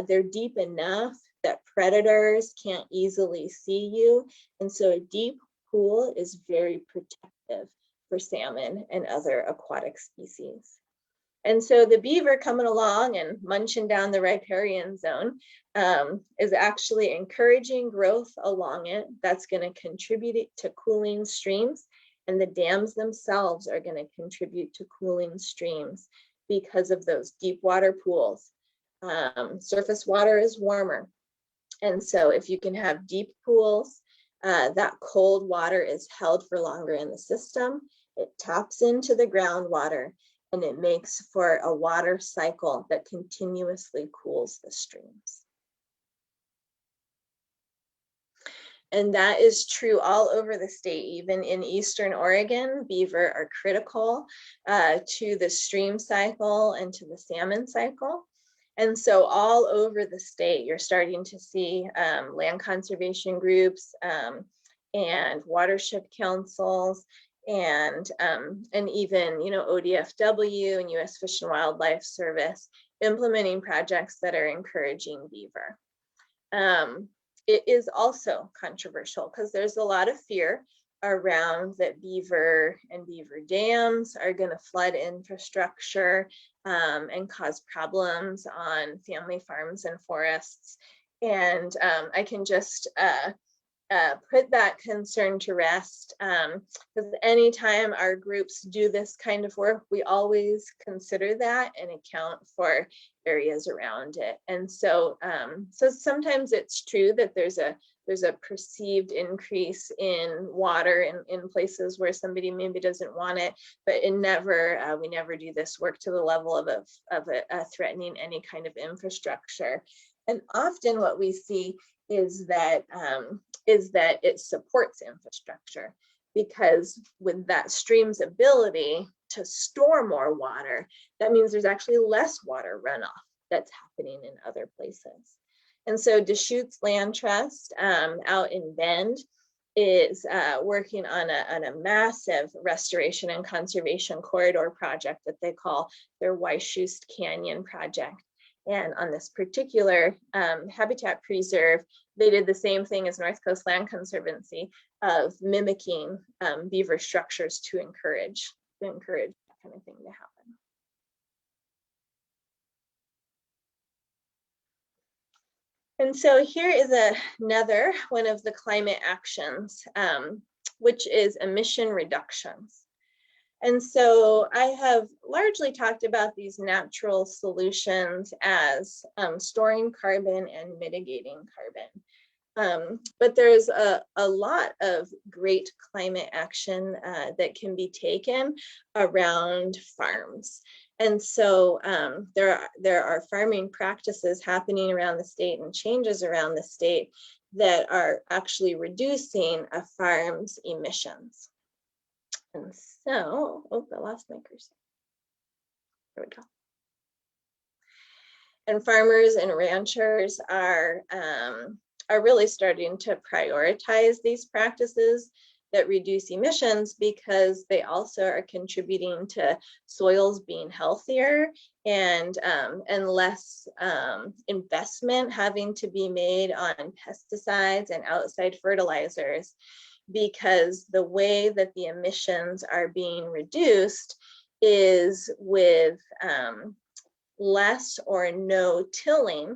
They're deep enough that predators can't easily see you. And so a deep pool is very protective for salmon and other aquatic species. And so the beaver coming along and munching down the riparian zone is actually encouraging growth along it. That's going to contribute to cooling streams. And the dams themselves are going to contribute to cooling streams because of those deep water pools. Surface water is warmer. And so if you can have deep pools, that cold water is held for longer in the system. It taps into the groundwater and it makes for a water cycle that continuously cools the streams. And that is true all over the state. Even in Eastern Oregon, beaver are critical to the stream cycle and to the salmon cycle. And so all over the state, you're starting to see land conservation groups and watershed councils and even, ODFW and U.S. Fish and Wildlife Service implementing projects that are encouraging beaver. It is also controversial because there's a lot of fear around that beaver and beaver dams are going to flood infrastructure and cause problems on family farms and forests. And I can just put that concern to rest because anytime our groups do this kind of work, we always consider that and account for areas around it. And so sometimes it's true that there's a perceived increase in water in places where somebody maybe doesn't want it, but we never do this work to the level of threatening any kind of infrastructure. And often what we see is that it supports infrastructure because with that stream's ability to store more water, that means there's actually less water runoff that's happening in other places. And so Deschutes Land Trust out in Bend is working on a massive restoration and conservation corridor project that they call their Waichust Canyon project. And on this particular habitat preserve, they did the same thing as North Coast Land Conservancy of mimicking beaver structures to encourage that kind of thing to happen. And so here is another one of the climate actions, which is emission reductions. And so I have largely talked about these natural solutions as storing carbon and mitigating carbon. But there's a lot of great climate action that can be taken around farms. And so there are farming practices happening around the state and changes around the state that are actually reducing a farm's emissions. And so, I lost my cursor. There we go. And farmers and ranchers are really starting to prioritize these practices that reduce emissions because they also are contributing to soils being healthier and less investment having to be made on pesticides and outside fertilizers, because the way that the emissions are being reduced is with less or no tilling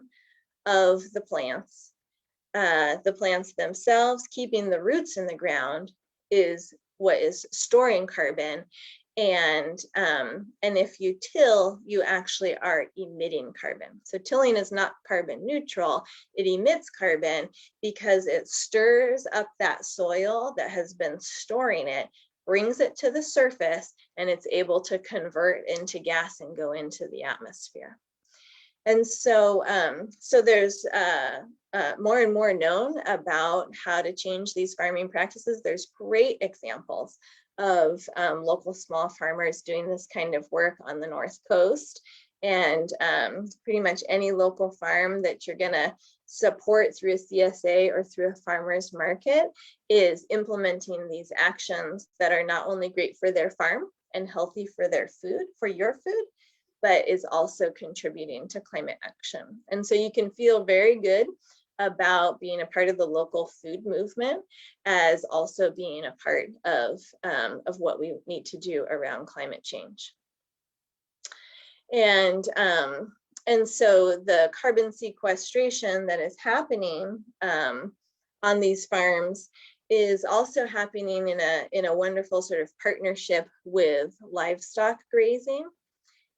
of the plants. The plants themselves, keeping the roots in the ground, is what is storing carbon. And if you till, you actually are emitting carbon. So tilling is not carbon neutral. It emits carbon because it stirs up that soil that has been storing it, brings it to the surface, and it's able to convert into gas and go into the atmosphere. And so, so there's more and more known about how to change these farming practices. There's great examples of local small farmers doing this kind of work on the North Coast. And pretty much any local farm that you're gonna support through a CSA or through a farmer's market is implementing these actions that are not only great for their farm and healthy for their food, for your food, but is also contributing to climate action. And so you can feel very good about being a part of the local food movement as also being a part of what we need to do around climate change. And so the carbon sequestration that is happening on these farms is also happening in a wonderful sort of partnership with livestock grazing.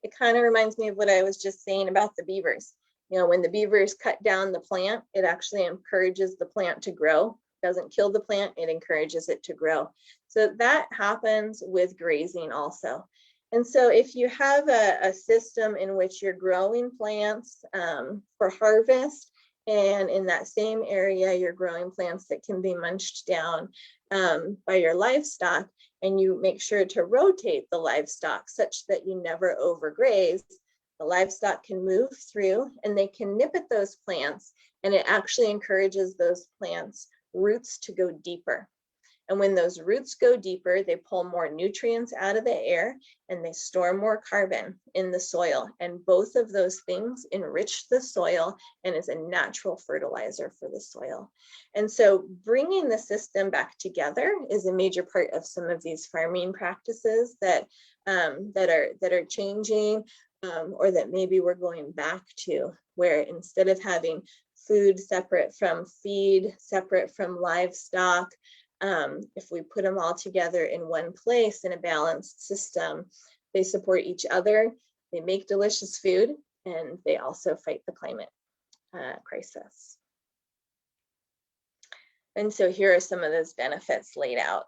It kind of reminds me of what I was just saying about the beavers. You know, when the beavers cut down the plant, it actually encourages the plant to grow. It doesn't kill the plant, it encourages it to grow. So that happens with grazing also. And so if you have a system in which you're growing plants for harvest, and in that same area, you're growing plants that can be munched down by your livestock, and you make sure to rotate the livestock such that you never overgraze, the livestock can move through and they can nip at those plants, and it actually encourages those plants' roots to go deeper. And when those roots go deeper, they pull more nutrients out of the air and they store more carbon in the soil. And both of those things enrich the soil and is a natural fertilizer for the soil. And so bringing the system back together is a major part of some of these farming practices that are changing, or that maybe we're going back to, where instead of having food separate from feed, separate from livestock, if we put them all together in one place in a balanced system, they support each other, they make delicious food, and they also fight the climate crisis. And so here are some of those benefits laid out.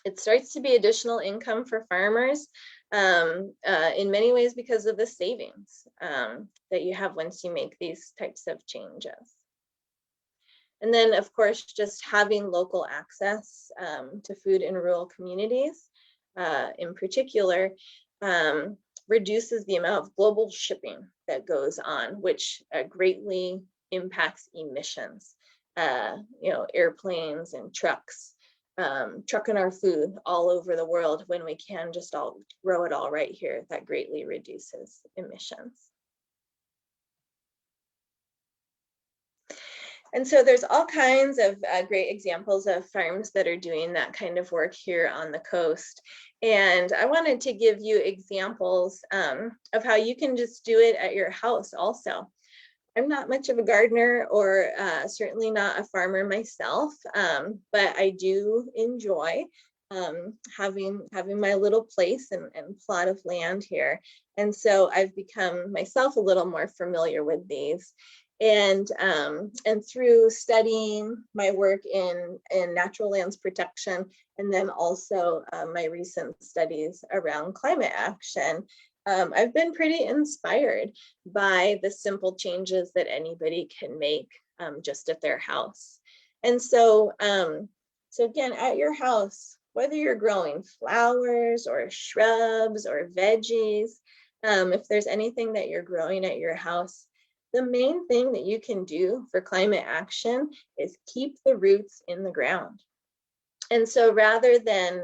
It starts to be additional income for farmers in many ways because of the savings that you have once you make these types of changes. And then, of course, just having local access to food in rural communities in particular reduces the amount of global shipping that goes on, which greatly impacts emissions. You know, airplanes and trucks trucking our food all over the world when we can just all grow it all right here. That greatly reduces emissions. And so there's all kinds of great examples of farms that are doing that kind of work here on the coast. And I wanted to give you examples of how you can just do it at your house also. I'm not much of a gardener, or certainly not a farmer myself, but I do enjoy having my little place and plot of land here. And so I've become myself a little more familiar with these. And through studying my work in natural lands protection, and then also my recent studies around climate action, I've been pretty inspired by the simple changes that anybody can make just at their house. And so, so again, at your house, whether you're growing flowers or shrubs or veggies, if there's anything that you're growing at your house, the main thing that you can do for climate action is keep the roots in the ground. And so rather than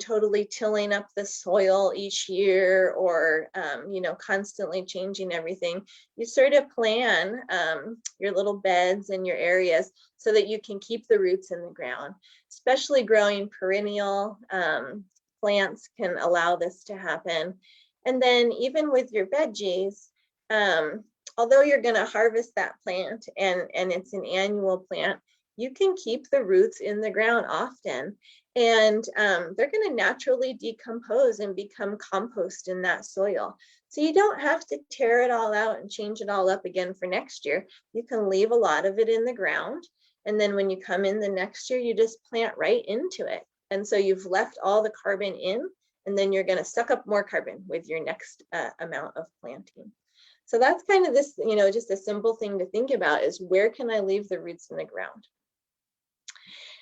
totally tilling up the soil each year, or you know, constantly changing everything, you sort of plan your little beds and your areas so that you can keep the roots in the ground. Especially growing perennial plants can allow this to happen. And then even with your veggies, although you're going to harvest that plant and it's an annual plant, you can keep the roots in the ground often, and they're going to naturally decompose and become compost in that soil. So you don't have to tear it all out and change it all up again for next year. You can leave a lot of it in the ground, and then when you come in the next year, you just plant right into it. And so you've left all the carbon in, and then you're going to suck up more carbon with your next amount of planting. So that's kind of this, you know, just a simple thing to think about is, where can I leave the roots in the ground?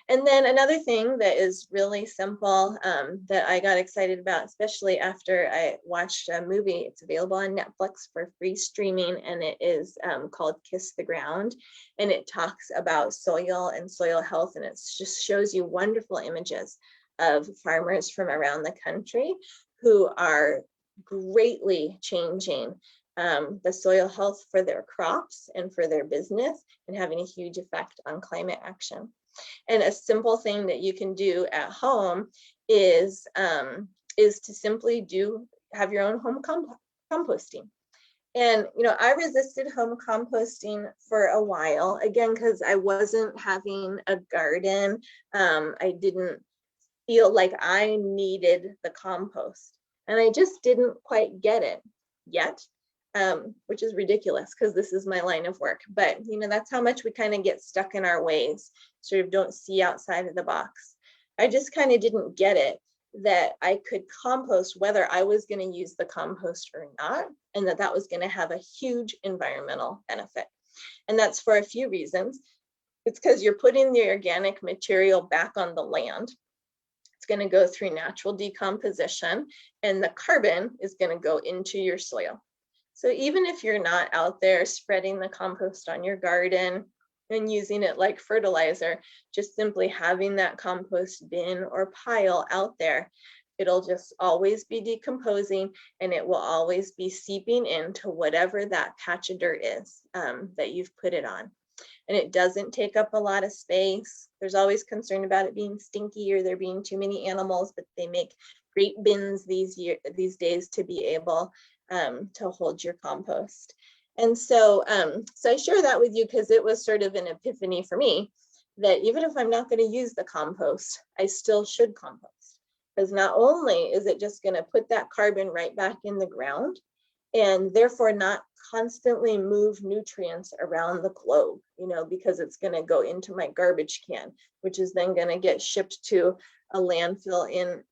And then another thing that is really simple that I got excited about, especially after I watched a movie, it's available on Netflix for free streaming, and it is called Kiss the Ground. And it talks about soil and soil health, and it just shows you wonderful images of farmers from around the country who are greatly changing the soil health for their crops and for their business, and having a huge effect on climate action. And a simple thing that you can do at home is to simply have your own home composting. And you know, I resisted home composting for a while, again, because I wasn't having a garden. I didn't feel like I needed the compost, and I just didn't quite get it yet. Which is ridiculous because this is my line of work. But you know, that's how much we kind of get stuck in our ways, sort of don't see outside of the box. I just kind of didn't get it, that I could compost whether I was going to use the compost or not, and that was going to have a huge environmental benefit. And that's for a few reasons. It's because you're putting the organic material back on the land. It's going to go through natural decomposition, and the carbon is going to go into your soil. So even if you're not out there spreading the compost on your garden and using it like fertilizer, just simply having that compost bin or pile out there, it'll just always be decomposing, and it will always be seeping into whatever that patch of dirt is that you've put it on. And it doesn't take up a lot of space. There's always concern about it being stinky or there being too many animals, but they make great bins these days to be able to hold your compost. And so, so I share that with you because it was sort of an epiphany for me that even if I'm not going to use the compost, I still should compost. Because not only is it just going to put that carbon right back in the ground, and therefore not constantly move nutrients around the globe, you know, because it's going to go into my garbage can, which is then going to get shipped to a landfill in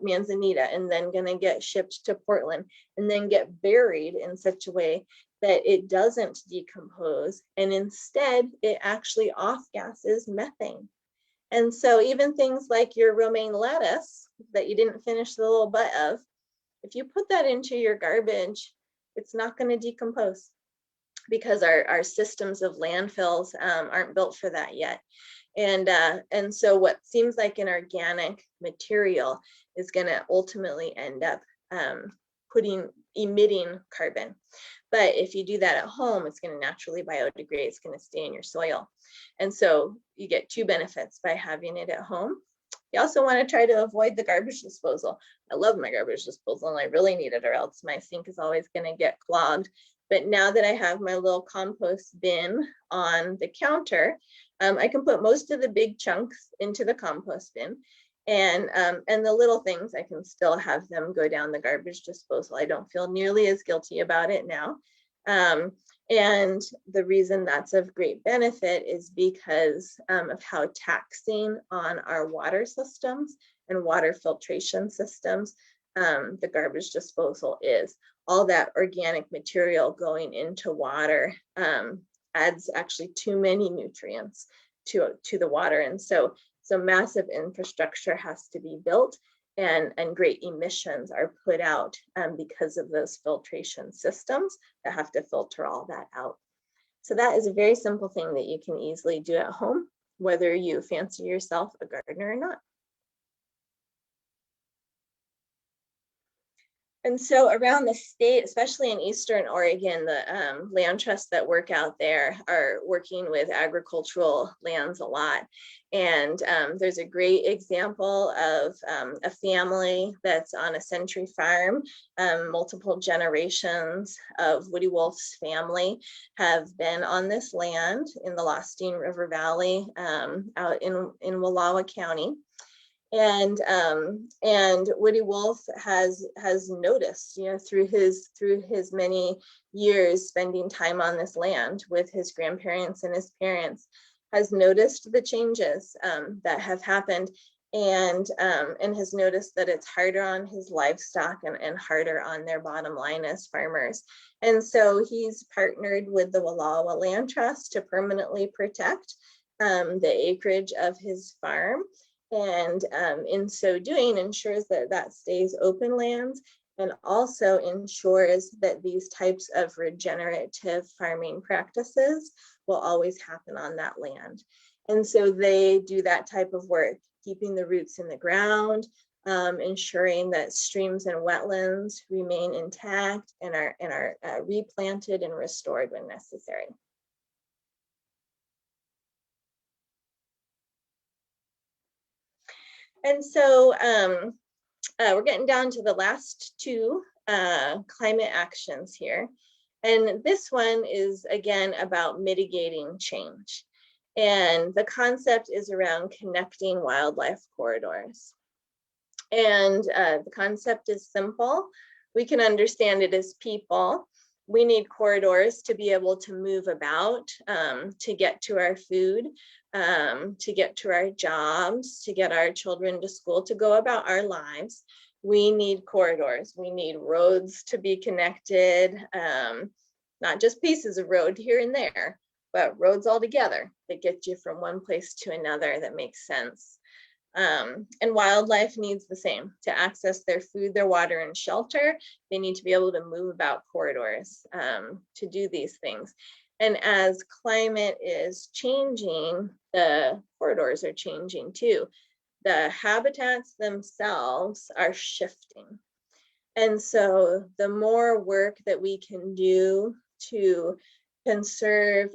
Manzanita, and then going to get shipped to Portland, and then get buried in such a way that it doesn't decompose, and instead it actually off-gases methane. And so even things like your romaine lettuce that you didn't finish the little butt of, if you put that into your garbage, it's not going to decompose, because our systems of landfills aren't built for that yet. And so what seems like an organic material is going to ultimately end up emitting carbon. But if you do that at home, it's going to naturally biodegrade. It's going to stay in your soil. And so you get two benefits by having it at home. You also want to try to avoid the garbage disposal. I love my garbage disposal, and I really need it, or else my sink is always going to get clogged. But now that I have my little compost bin on the counter, I can put most of the big chunks into the compost bin, and the little things, I can still have them go down the garbage disposal. I don't feel nearly as guilty about it now. And the reason that's of great benefit is because of how taxing on our water systems and water filtration systems the garbage disposal is. All that organic material going into water adds actually too many nutrients to the water. And so massive infrastructure has to be built, and great emissions are put out because of those filtration systems that have to filter all that out. So that is a very simple thing that you can easily do at home. whether you fancy yourself a gardener or not. And so around the state, especially in Eastern Oregon, the land trusts that work out there are working with agricultural lands a lot. And there's a great example of a family that's on a century farm. Multiple generations of Woody Wolf's family have been on this land in the Lostine River Valley out in Wallowa County. And Woody Wolf has noticed, through his many years spending time on this land with his grandparents and his parents, has noticed the changes that have happened, and has noticed that it's harder on his livestock and harder on their bottom line as farmers. And so he's partnered with the Wallowa Land Trust to permanently protect the acreage of his farm. And in so doing, ensures that stays open lands, and also ensures that these types of regenerative farming practices will always happen on that land. And so they do that type of work, keeping the roots in the ground, ensuring that streams and wetlands remain intact and are replanted and restored when necessary. And so we're getting down to the last two climate actions here. And this one is, again, about mitigating change. And the concept is around connecting wildlife corridors. And the concept is simple. We can understand it as people. We need corridors to be able to move about, to get to our food, to get to our jobs, to get our children to school, to go about our lives. We need corridors. We need roads to be connected, not just pieces of road here and there, but roads all together that get you from one place to another that makes sense. And wildlife needs the same. To access their food, their water, and shelter, they need to be able to move about corridors to do these things. And as climate is changing, the corridors are changing too. The habitats themselves are shifting. And so the more work that we can do to conserve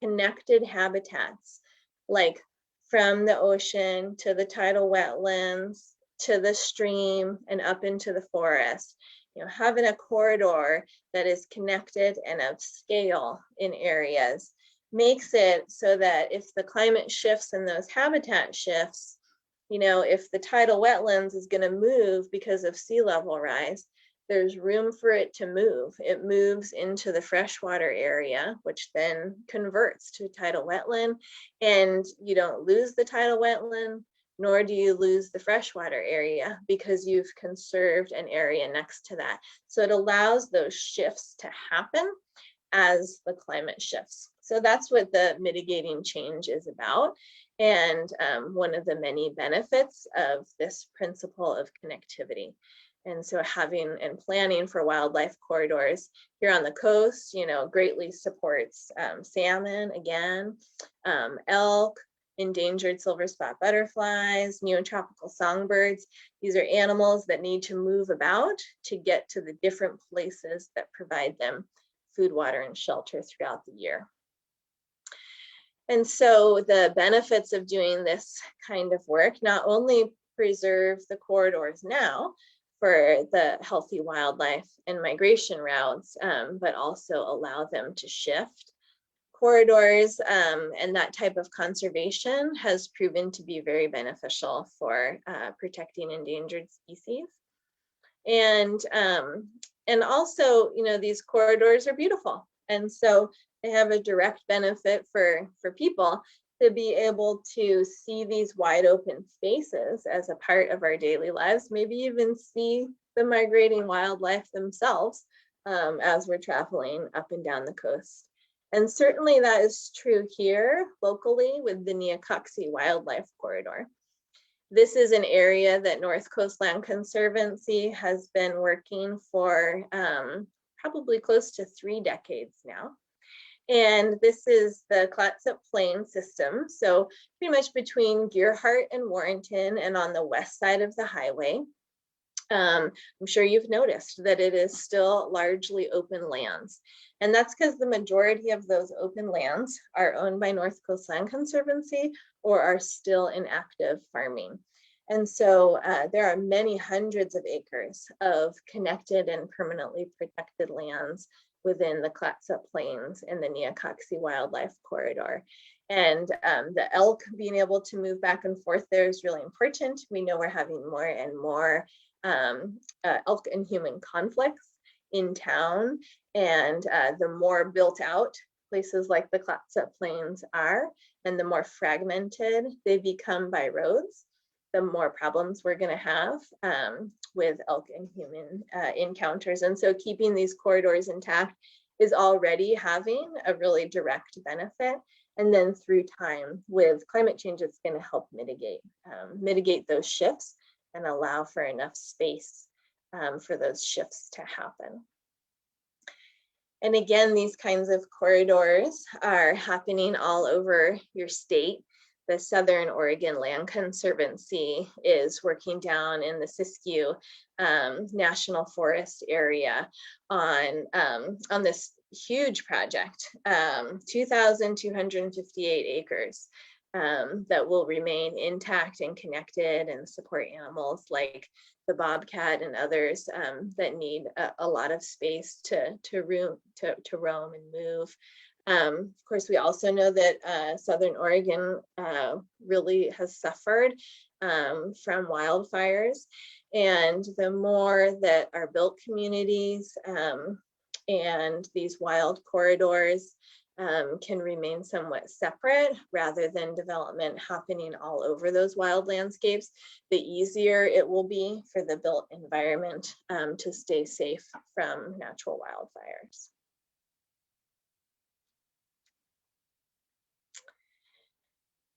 connected habitats, like from the ocean to the tidal wetlands, to the stream, and up into the forest. Having a corridor that is connected and of scale in areas makes it so that if the climate shifts and those habitat shifts, if the tidal wetlands is going to move because of sea level rise, there's room for it to move. It moves into the freshwater area, which then converts to a tidal wetland, and you don't lose the tidal wetland, nor do you lose the freshwater area, because you've conserved an area next to that. So it allows those shifts to happen as the climate shifts. So that's what the mitigating change is about. And one of the many benefits of this principle of connectivity. And so having and planning for wildlife corridors here on the coast, greatly supports salmon, again, elk, endangered silver spot butterflies, neotropical songbirds. These are animals that need to move about to get to the different places that provide them food, water, and shelter throughout the year. And so the benefits of doing this kind of work not only preserve the corridors now for the healthy wildlife and migration routes, but also allow them to shift. Corridors and that type of conservation has proven to be very beneficial for protecting endangered species. And also, these corridors are beautiful. And so they have a direct benefit for people to be able to see these wide open spaces as a part of our daily lives, maybe even see the migrating wildlife themselves as we're traveling up and down the coast. And certainly that is true here locally with the Neocoxie Wildlife Corridor. This is an area that North Coast Land Conservancy has been working for probably close to 3 decades now. And this is the Clatsop Plain system. So pretty much between Gearhart and Warrenton and on the west side of the highway. I'm sure you've noticed that it is still largely open lands. And that's because the majority of those open lands are owned by North Coast Land Conservancy or are still in active farming. And so there are many hundreds of acres of connected and permanently protected lands within the Clatsop Plains and the Neocoxie Wildlife Corridor. And the elk being able to move back and forth there is really important. We know we're having more and more elk and human conflicts in town, and the more built out places like the Clatsop Plains are, and the more fragmented they become by roads, the more problems we're going to have with elk and human encounters. And so keeping these corridors intact is already having a really direct benefit. And then through time with climate change, it's going to help mitigate those shifts and allow for enough space for those shifts to happen. And again, these kinds of corridors are happening all over your state. The Southern Oregon Land Conservancy is working down in the Siskiyou National Forest area on this huge project, 2,258 acres. That will remain intact and connected and support animals like the bobcat and others that need a lot of space to roam and move. Of course, we also know that Southern Oregon really has suffered from wildfires, and the more that our built communities and these wild corridors can remain somewhat separate rather than development happening all over those wild landscapes, the easier it will be for the built environment to stay safe from natural wildfires.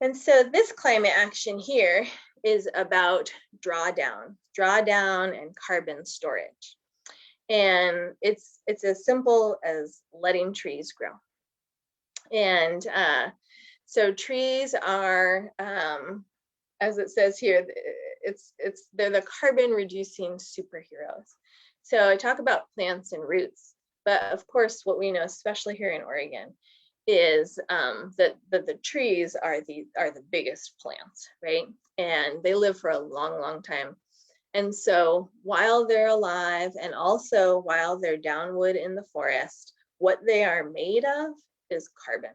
And so this climate action here is about drawdown and carbon storage. And it's as simple as letting trees grow. And so trees are, as it says here, they're the carbon reducing superheroes. So I talk about plants and roots, but of course, what we know, especially here in Oregon, is that the trees are the biggest plants, right? And they live for a long, long time. And so while they're alive and also while they're downwood in the forest, what they are made of is carbon.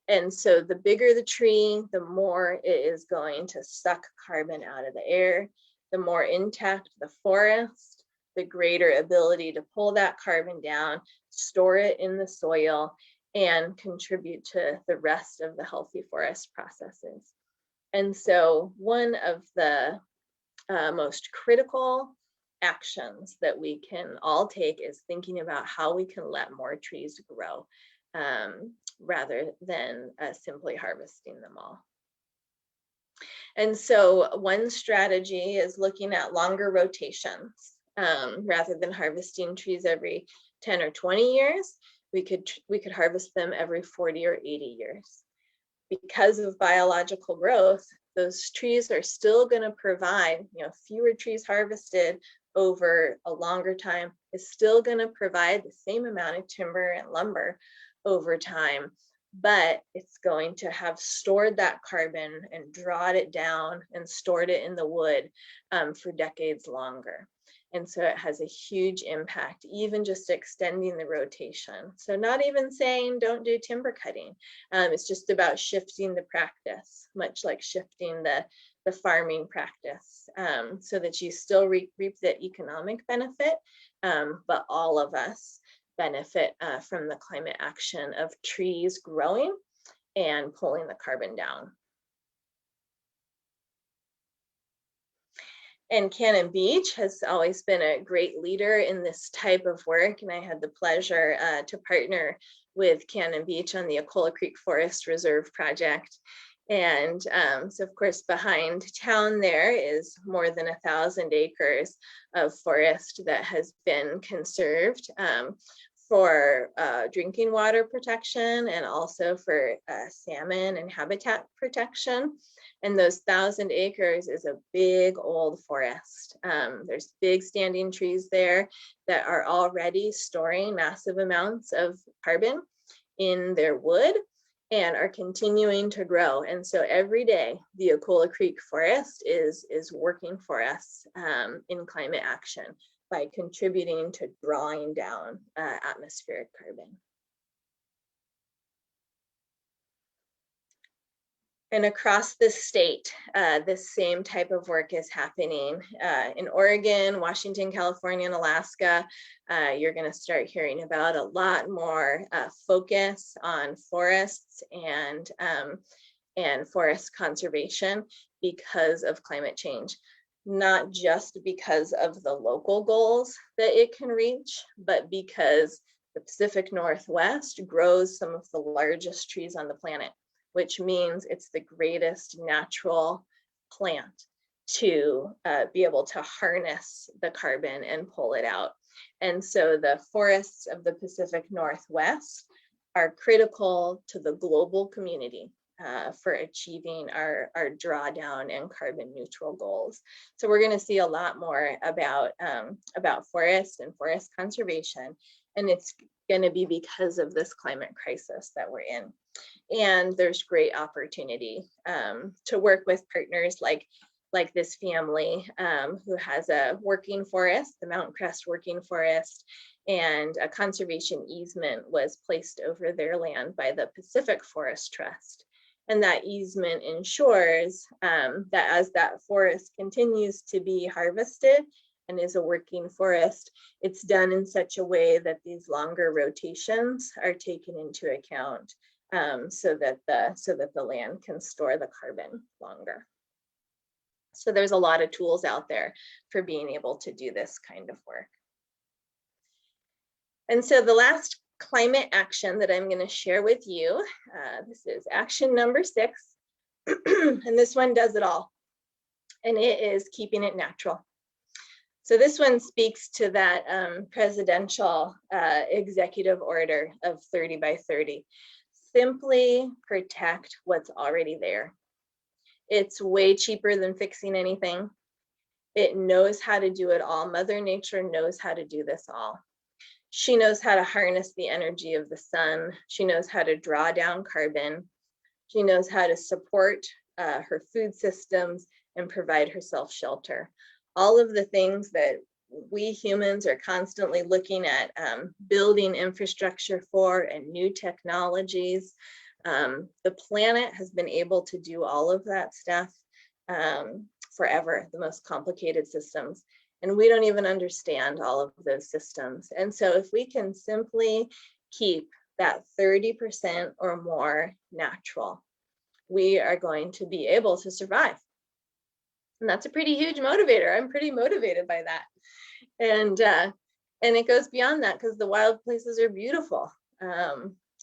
And so the bigger the tree, the more it is going to suck carbon out of the air. The more intact the forest, the greater ability to pull that carbon down, store it in the soil, and contribute to the rest of the healthy forest processes. And so one of the most critical actions that we can all take is thinking about how we can let more trees grow rather than simply harvesting them all. And so one strategy is looking at longer rotations rather than harvesting trees every 10 or 20 years. We could harvest them every 40 or 80 years. Because of biological growth, those trees are still going to provide, fewer trees harvested over a longer time is still going to provide the same amount of timber and lumber over time, but it's going to have stored that carbon and drawn it down and stored it in the wood for decades longer. And so it has a huge impact, even just extending the rotation. So not even saying don't do timber cutting. It's just about shifting the practice, much like shifting the farming practice, so that you still reap the economic benefit, but all of us benefit from the climate action of trees growing and pulling the carbon down. And Cannon Beach has always been a great leader in this type of work, and I had the pleasure to partner with Cannon Beach on the Ecola Creek Forest Reserve project. And so of course behind town there is more than 1,000 acres of forest that has been conserved for drinking water protection and also for salmon and habitat protection. And those 1,000 acres is a big old forest. There's big standing trees there that are already storing massive amounts of carbon in their wood and are continuing to grow. And so every day, the Voelke Creek Forest is working for us in climate action by contributing to drawing down atmospheric carbon. And across the state, this same type of work is happening in Oregon, Washington, California, and Alaska. You're going to start hearing about a lot more focus on forests and forest conservation because of climate change. Not just because of the local goals that it can reach, but because the Pacific Northwest grows some of the largest trees on the planet, which means it's the greatest natural plant to be able to harness the carbon and pull it out. And so the forests of the Pacific Northwest are critical to the global community for achieving our drawdown and carbon neutral goals. So we're going to see a lot more about forests and forest conservation, and it's going to be because of this climate crisis that we're in. And there's great opportunity to work with partners like this family who has a working forest, the Mountain Crest Working Forest, and a conservation easement was placed over their land by the Pacific Forest Trust. And that easement ensures that as that forest continues to be harvested and is a working forest, it's done in such a way that these longer rotations are taken into account so that the land can store the carbon longer. So there's a lot of tools out there for being able to do this kind of work. And so the last climate action that I'm going to share with you, this is action number 6, and this one does it all, and it is keeping it natural. So this one speaks to that presidential executive order of 30 by 30. Simply protect what's already there. It's way cheaper than fixing anything. It knows how to do it all. Mother Nature knows how to do this all. She knows how to harness the energy of the sun. She knows how to draw down carbon. She knows how to support her food systems and provide herself shelter. All of the things that we humans are constantly looking at building infrastructure for and new technologies. The planet has been able to do all of that stuff forever, the most complicated systems. And we don't even understand all of those systems. And so if we can simply keep that 30% or more natural, we are going to be able to survive. And that's a pretty huge motivator. I'm pretty motivated by that. And it goes beyond that because the wild places are beautiful.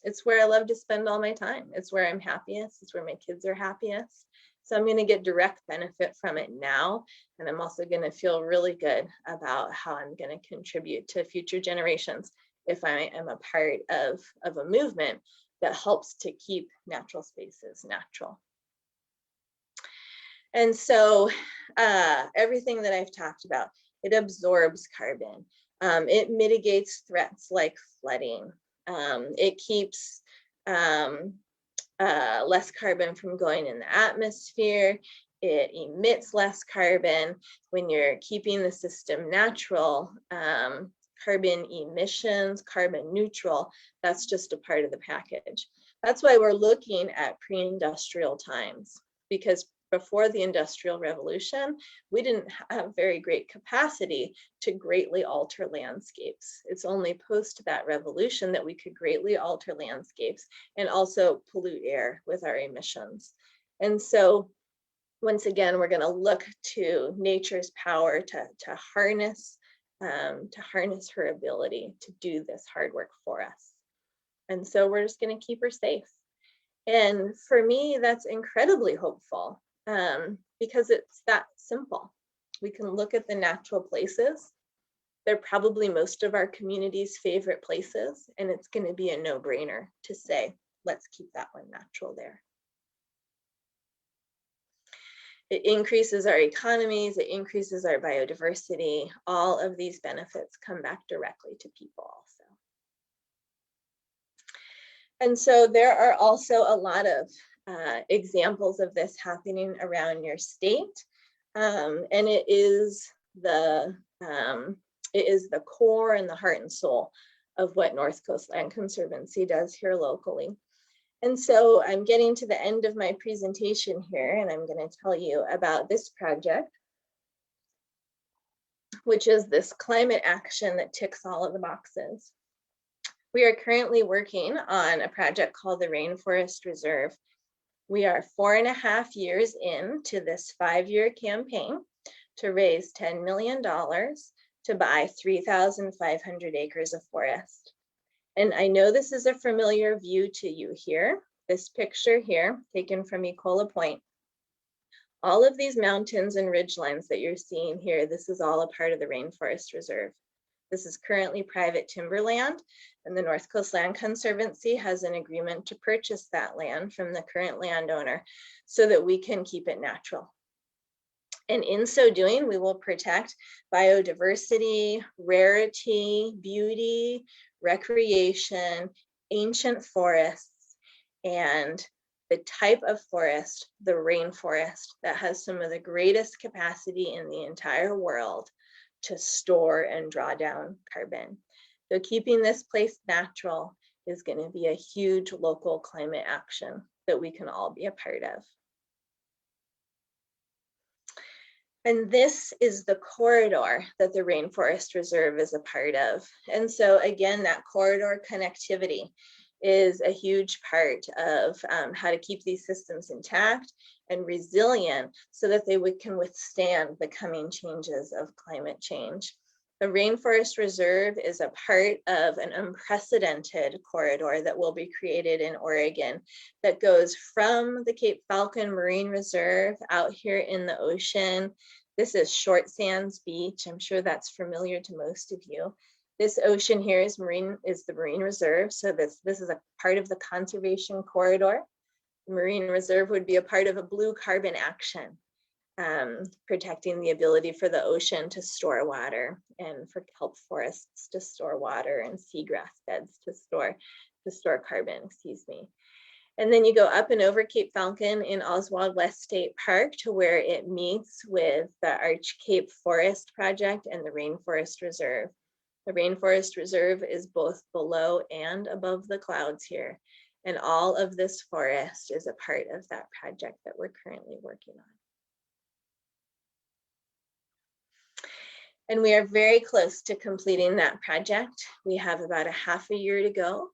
It's where I love to spend all my time. It's where I'm happiest. It's where my kids are happiest. So I'm going to get direct benefit from it now. And I'm also going to feel really good about how I'm going to contribute to future generations if I am a part of a movement that helps to keep natural spaces natural. And so everything that I've talked about, it absorbs carbon. It mitigates threats like flooding. It keeps less carbon from going in the atmosphere. It emits less carbon. When you're keeping the system natural, carbon emissions, carbon neutral, that's just a part of the package. That's why we're looking at pre-industrial times, because before the Industrial Revolution, we didn't have very great capacity to greatly alter landscapes. It's only post that revolution that we could greatly alter landscapes and also pollute air with our emissions. And so once again, we're going to look to nature's power to harness her ability to do this hard work for us. And so we're just going to keep her safe. And for me, that's incredibly hopeful. Because it's that simple. We can look at the natural places They're probably most of our community's favorite places, and it's going to be a no-brainer to say, let's keep that one natural there. It increases our economies, it increases our biodiversity. All of these benefits come back directly to people also. And so there are also a lot of examples of this happening around your state. And it is the core and the heart and soul of what North Coast Land Conservancy does here locally. And so I'm getting to the end of my presentation here, and I'm going to tell you about this project, which is this climate action that ticks all of the boxes. We are currently working on a project called the Rainforest Reserve. We are 4.5 years into this 5-year campaign to raise $10 million to buy 3,500 acres of forest. And I know this is a familiar view to you here. This picture here, taken from Ecola Point. All of these mountains and ridgelines that you're seeing here, this is all a part of the Rainforest Reserve. This is currently private timberland, and the North Coast Land Conservancy has an agreement to purchase that land from the current landowner so that we can keep it natural. And in so doing, we will protect biodiversity, rarity, beauty, recreation, ancient forests, and the type of forest, the rainforest, that has some of the greatest capacity in the entire world to store and draw down carbon. So keeping this place natural is going to be a huge local climate action that we can all be a part of. And this is the corridor that the Rainforest Reserve is a part of. And so again, that corridor connectivity is a huge part of how to keep these systems intact and resilient so that they can withstand the coming changes of climate change. The Rainforest Reserve is a part of an unprecedented corridor that will be created in Oregon that goes from the Cape Falcon Marine Reserve out here in the ocean. This is Short Sands Beach. I'm sure that's familiar to most of you. This ocean here is the Marine Reserve. So this is a part of the conservation corridor. The Marine Reserve would be a part of a blue carbon action, protecting the ability for the ocean to store water and for kelp forests to store water and seagrass beds to store carbon, excuse me. And then you go up and over Cape Falcon in Oswald West State Park to where it meets with the Arch Cape Forest Project and the Rainforest Reserve. The Rainforest Reserve is both below and above the clouds here. And all of this forest is a part of that project that we're currently working on. And we are very close to completing that project. We have about ½ a year to go.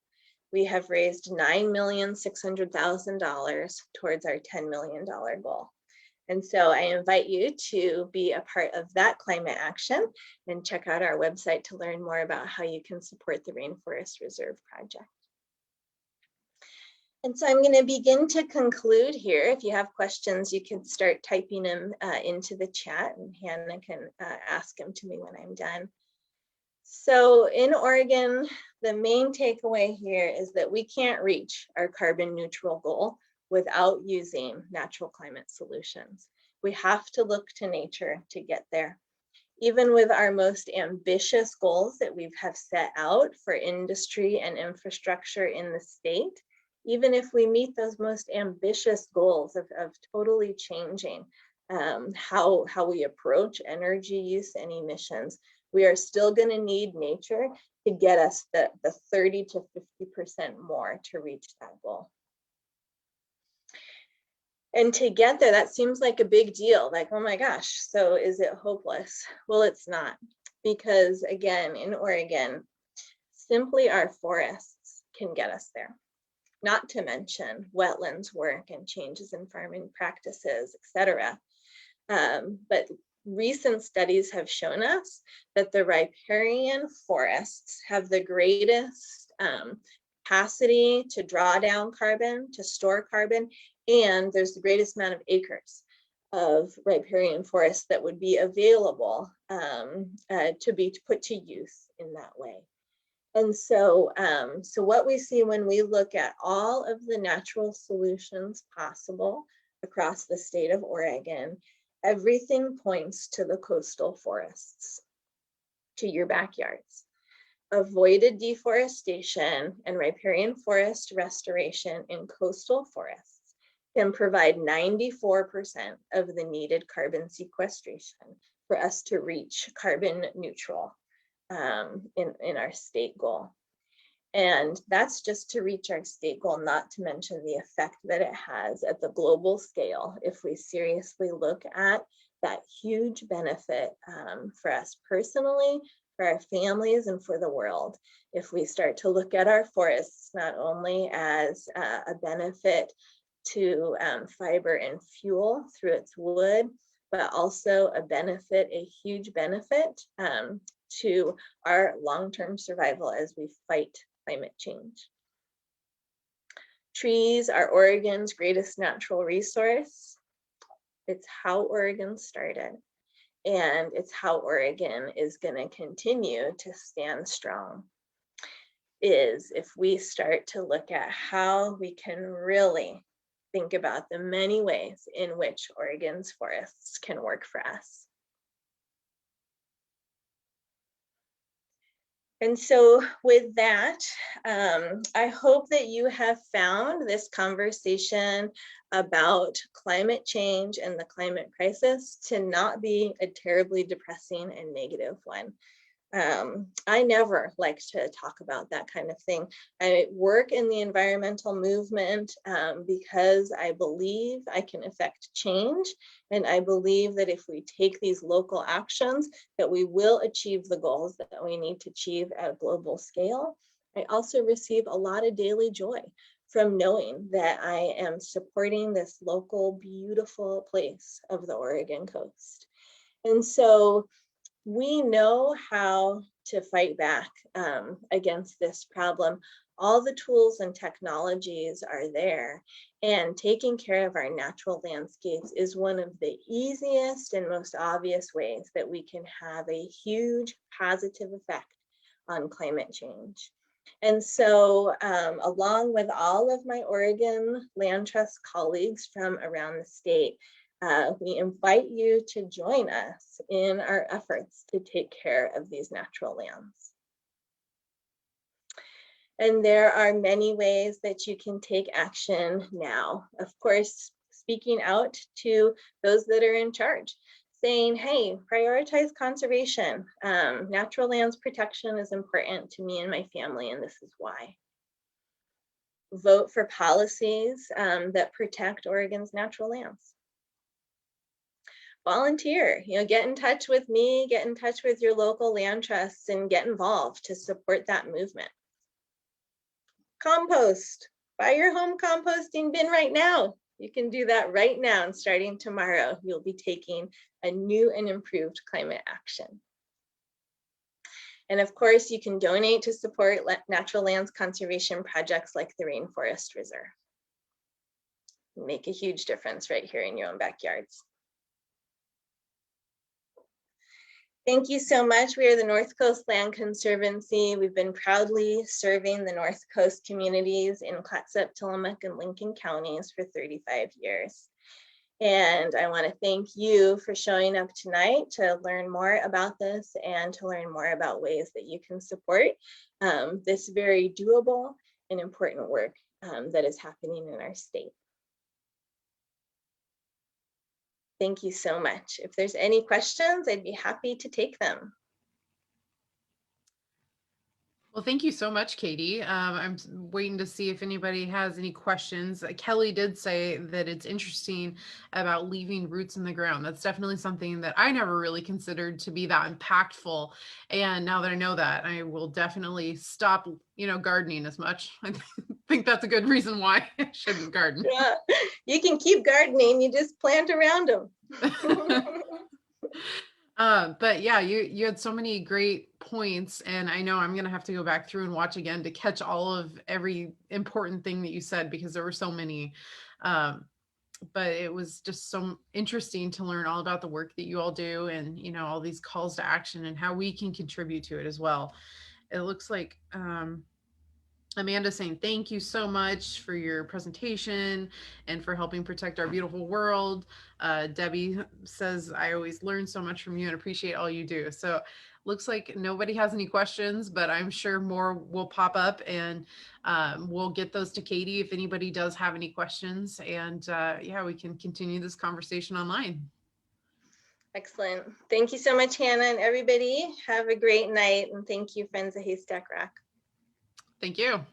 We have raised $9,600,000 towards our $10 million goal. And so I invite you to be a part of that climate action and check out our website to learn more about how you can support the Rainforest Reserve project. And so I'm going to begin to conclude here. If you have questions, you can start typing them into the chat, and Hannah can ask them to me when I'm done. So in Oregon, the main takeaway here is that we can't reach our carbon neutral goal without using natural climate solutions. We have to look to nature to get there. Even with our most ambitious goals that we have set out for industry and infrastructure in the state, even if we meet those most ambitious goals of totally changing how we approach energy use and emissions, we are still going to need nature to get us the 30 to 50% more to reach that goal. And to get there, that seems like a big deal. Like, oh my gosh, so is it hopeless? Well, it's not, because again, in Oregon, simply our forests can get us there. Not to mention wetlands work and changes in farming practices, etc. But recent studies have shown us that the riparian forests have the greatest capacity to draw down carbon, to store carbon, and there's the greatest amount of acres of riparian forests that would be available to be put to use in that way. And so, so what we see when we look at all of the natural solutions possible across the state of Oregon, everything points to the coastal forests, to your backyards. Avoided deforestation and riparian forest restoration in coastal forests can provide 94% of the needed carbon sequestration for us to reach carbon neutral in our state goal. And that's just to reach our state goal, not to mention the effect that it has at the global scale if we seriously look at that huge benefit for us personally, for our families, and for the world. If we start to look at our forests not only as a benefit to fiber and fuel through its wood, but also a huge benefit to our long-term survival as we fight climate change. Trees are Oregon's greatest natural resource. It's how Oregon started, and it's how Oregon is going to continue to stand strong, is if we start to look at how we can really think about the many ways in which Oregon's forests can work for us. And so with that, I hope that you have found this conversation about climate change and the climate crisis to not be a terribly depressing and negative one. I never like to talk about that kind of thing. I work in the environmental movement because I believe I can affect change. And I believe that if we take these local actions, that we will achieve the goals that we need to achieve at a global scale. I also receive a lot of daily joy from knowing that I am supporting this local, beautiful place of the Oregon coast. And so we know how to fight back against this problem. All the tools and technologies are there, and taking care of our natural landscapes is one of the easiest and most obvious ways that we can have a huge positive effect on climate change. And so along with all of my Oregon Land Trust colleagues from around the state, we invite you to join us in our efforts to take care of these natural lands. And there are many ways that you can take action now. Of course, speaking out to those that are in charge, saying, hey, prioritize conservation. Natural lands protection is important to me and my family, and this is why. Vote for policies that protect Oregon's natural lands. Volunteer, get in touch with me, get in touch with your local land trusts, and get involved to support that movement. Compost, buy your home composting bin right now. You can do that right now, and starting tomorrow, you'll be taking a new and improved climate action. And of course, you can donate to support natural lands conservation projects like the Rainforest Reserve. Make a huge difference right here in your own backyards. Thank you so much. We are the North Coast Land Conservancy. We've been proudly serving the North Coast communities in Clatsop, Tillamook, and Lincoln counties for 35 years. And I want to thank you for showing up tonight to learn more about this and to learn more about ways that you can support this very doable and important work that is happening in our state. Thank you so much. If there's any questions, I'd be happy to take them. Well, thank you so much, Katie. I'm waiting to see if anybody has any questions. Kelly did say that it's interesting about leaving roots in the ground. That's definitely something that I never really considered to be that impactful. And now that I know that, I will definitely stop, gardening as much. I think that's a good reason why I shouldn't garden. Yeah, you can keep gardening, you just plant around them. But yeah, you had so many great points, and I know I'm gonna have to go back through and watch again to catch all of every important thing that you said, because there were so many. but it was just so interesting to learn all about the work that you all do, and all these calls to action and how we can contribute to it as well. It looks like Amanda saying thank you so much for your presentation and for helping protect our beautiful world. Debbie says, I always learn so much from you and appreciate all you do. So looks like nobody has any questions, but I'm sure more will pop up, and we'll get those to Katie if anybody does have any questions. And yeah, we can continue this conversation online. Excellent. Thank you so much, Hannah, and everybody. Have a great night. And thank you, Friends of Haystack Rock. Thank you.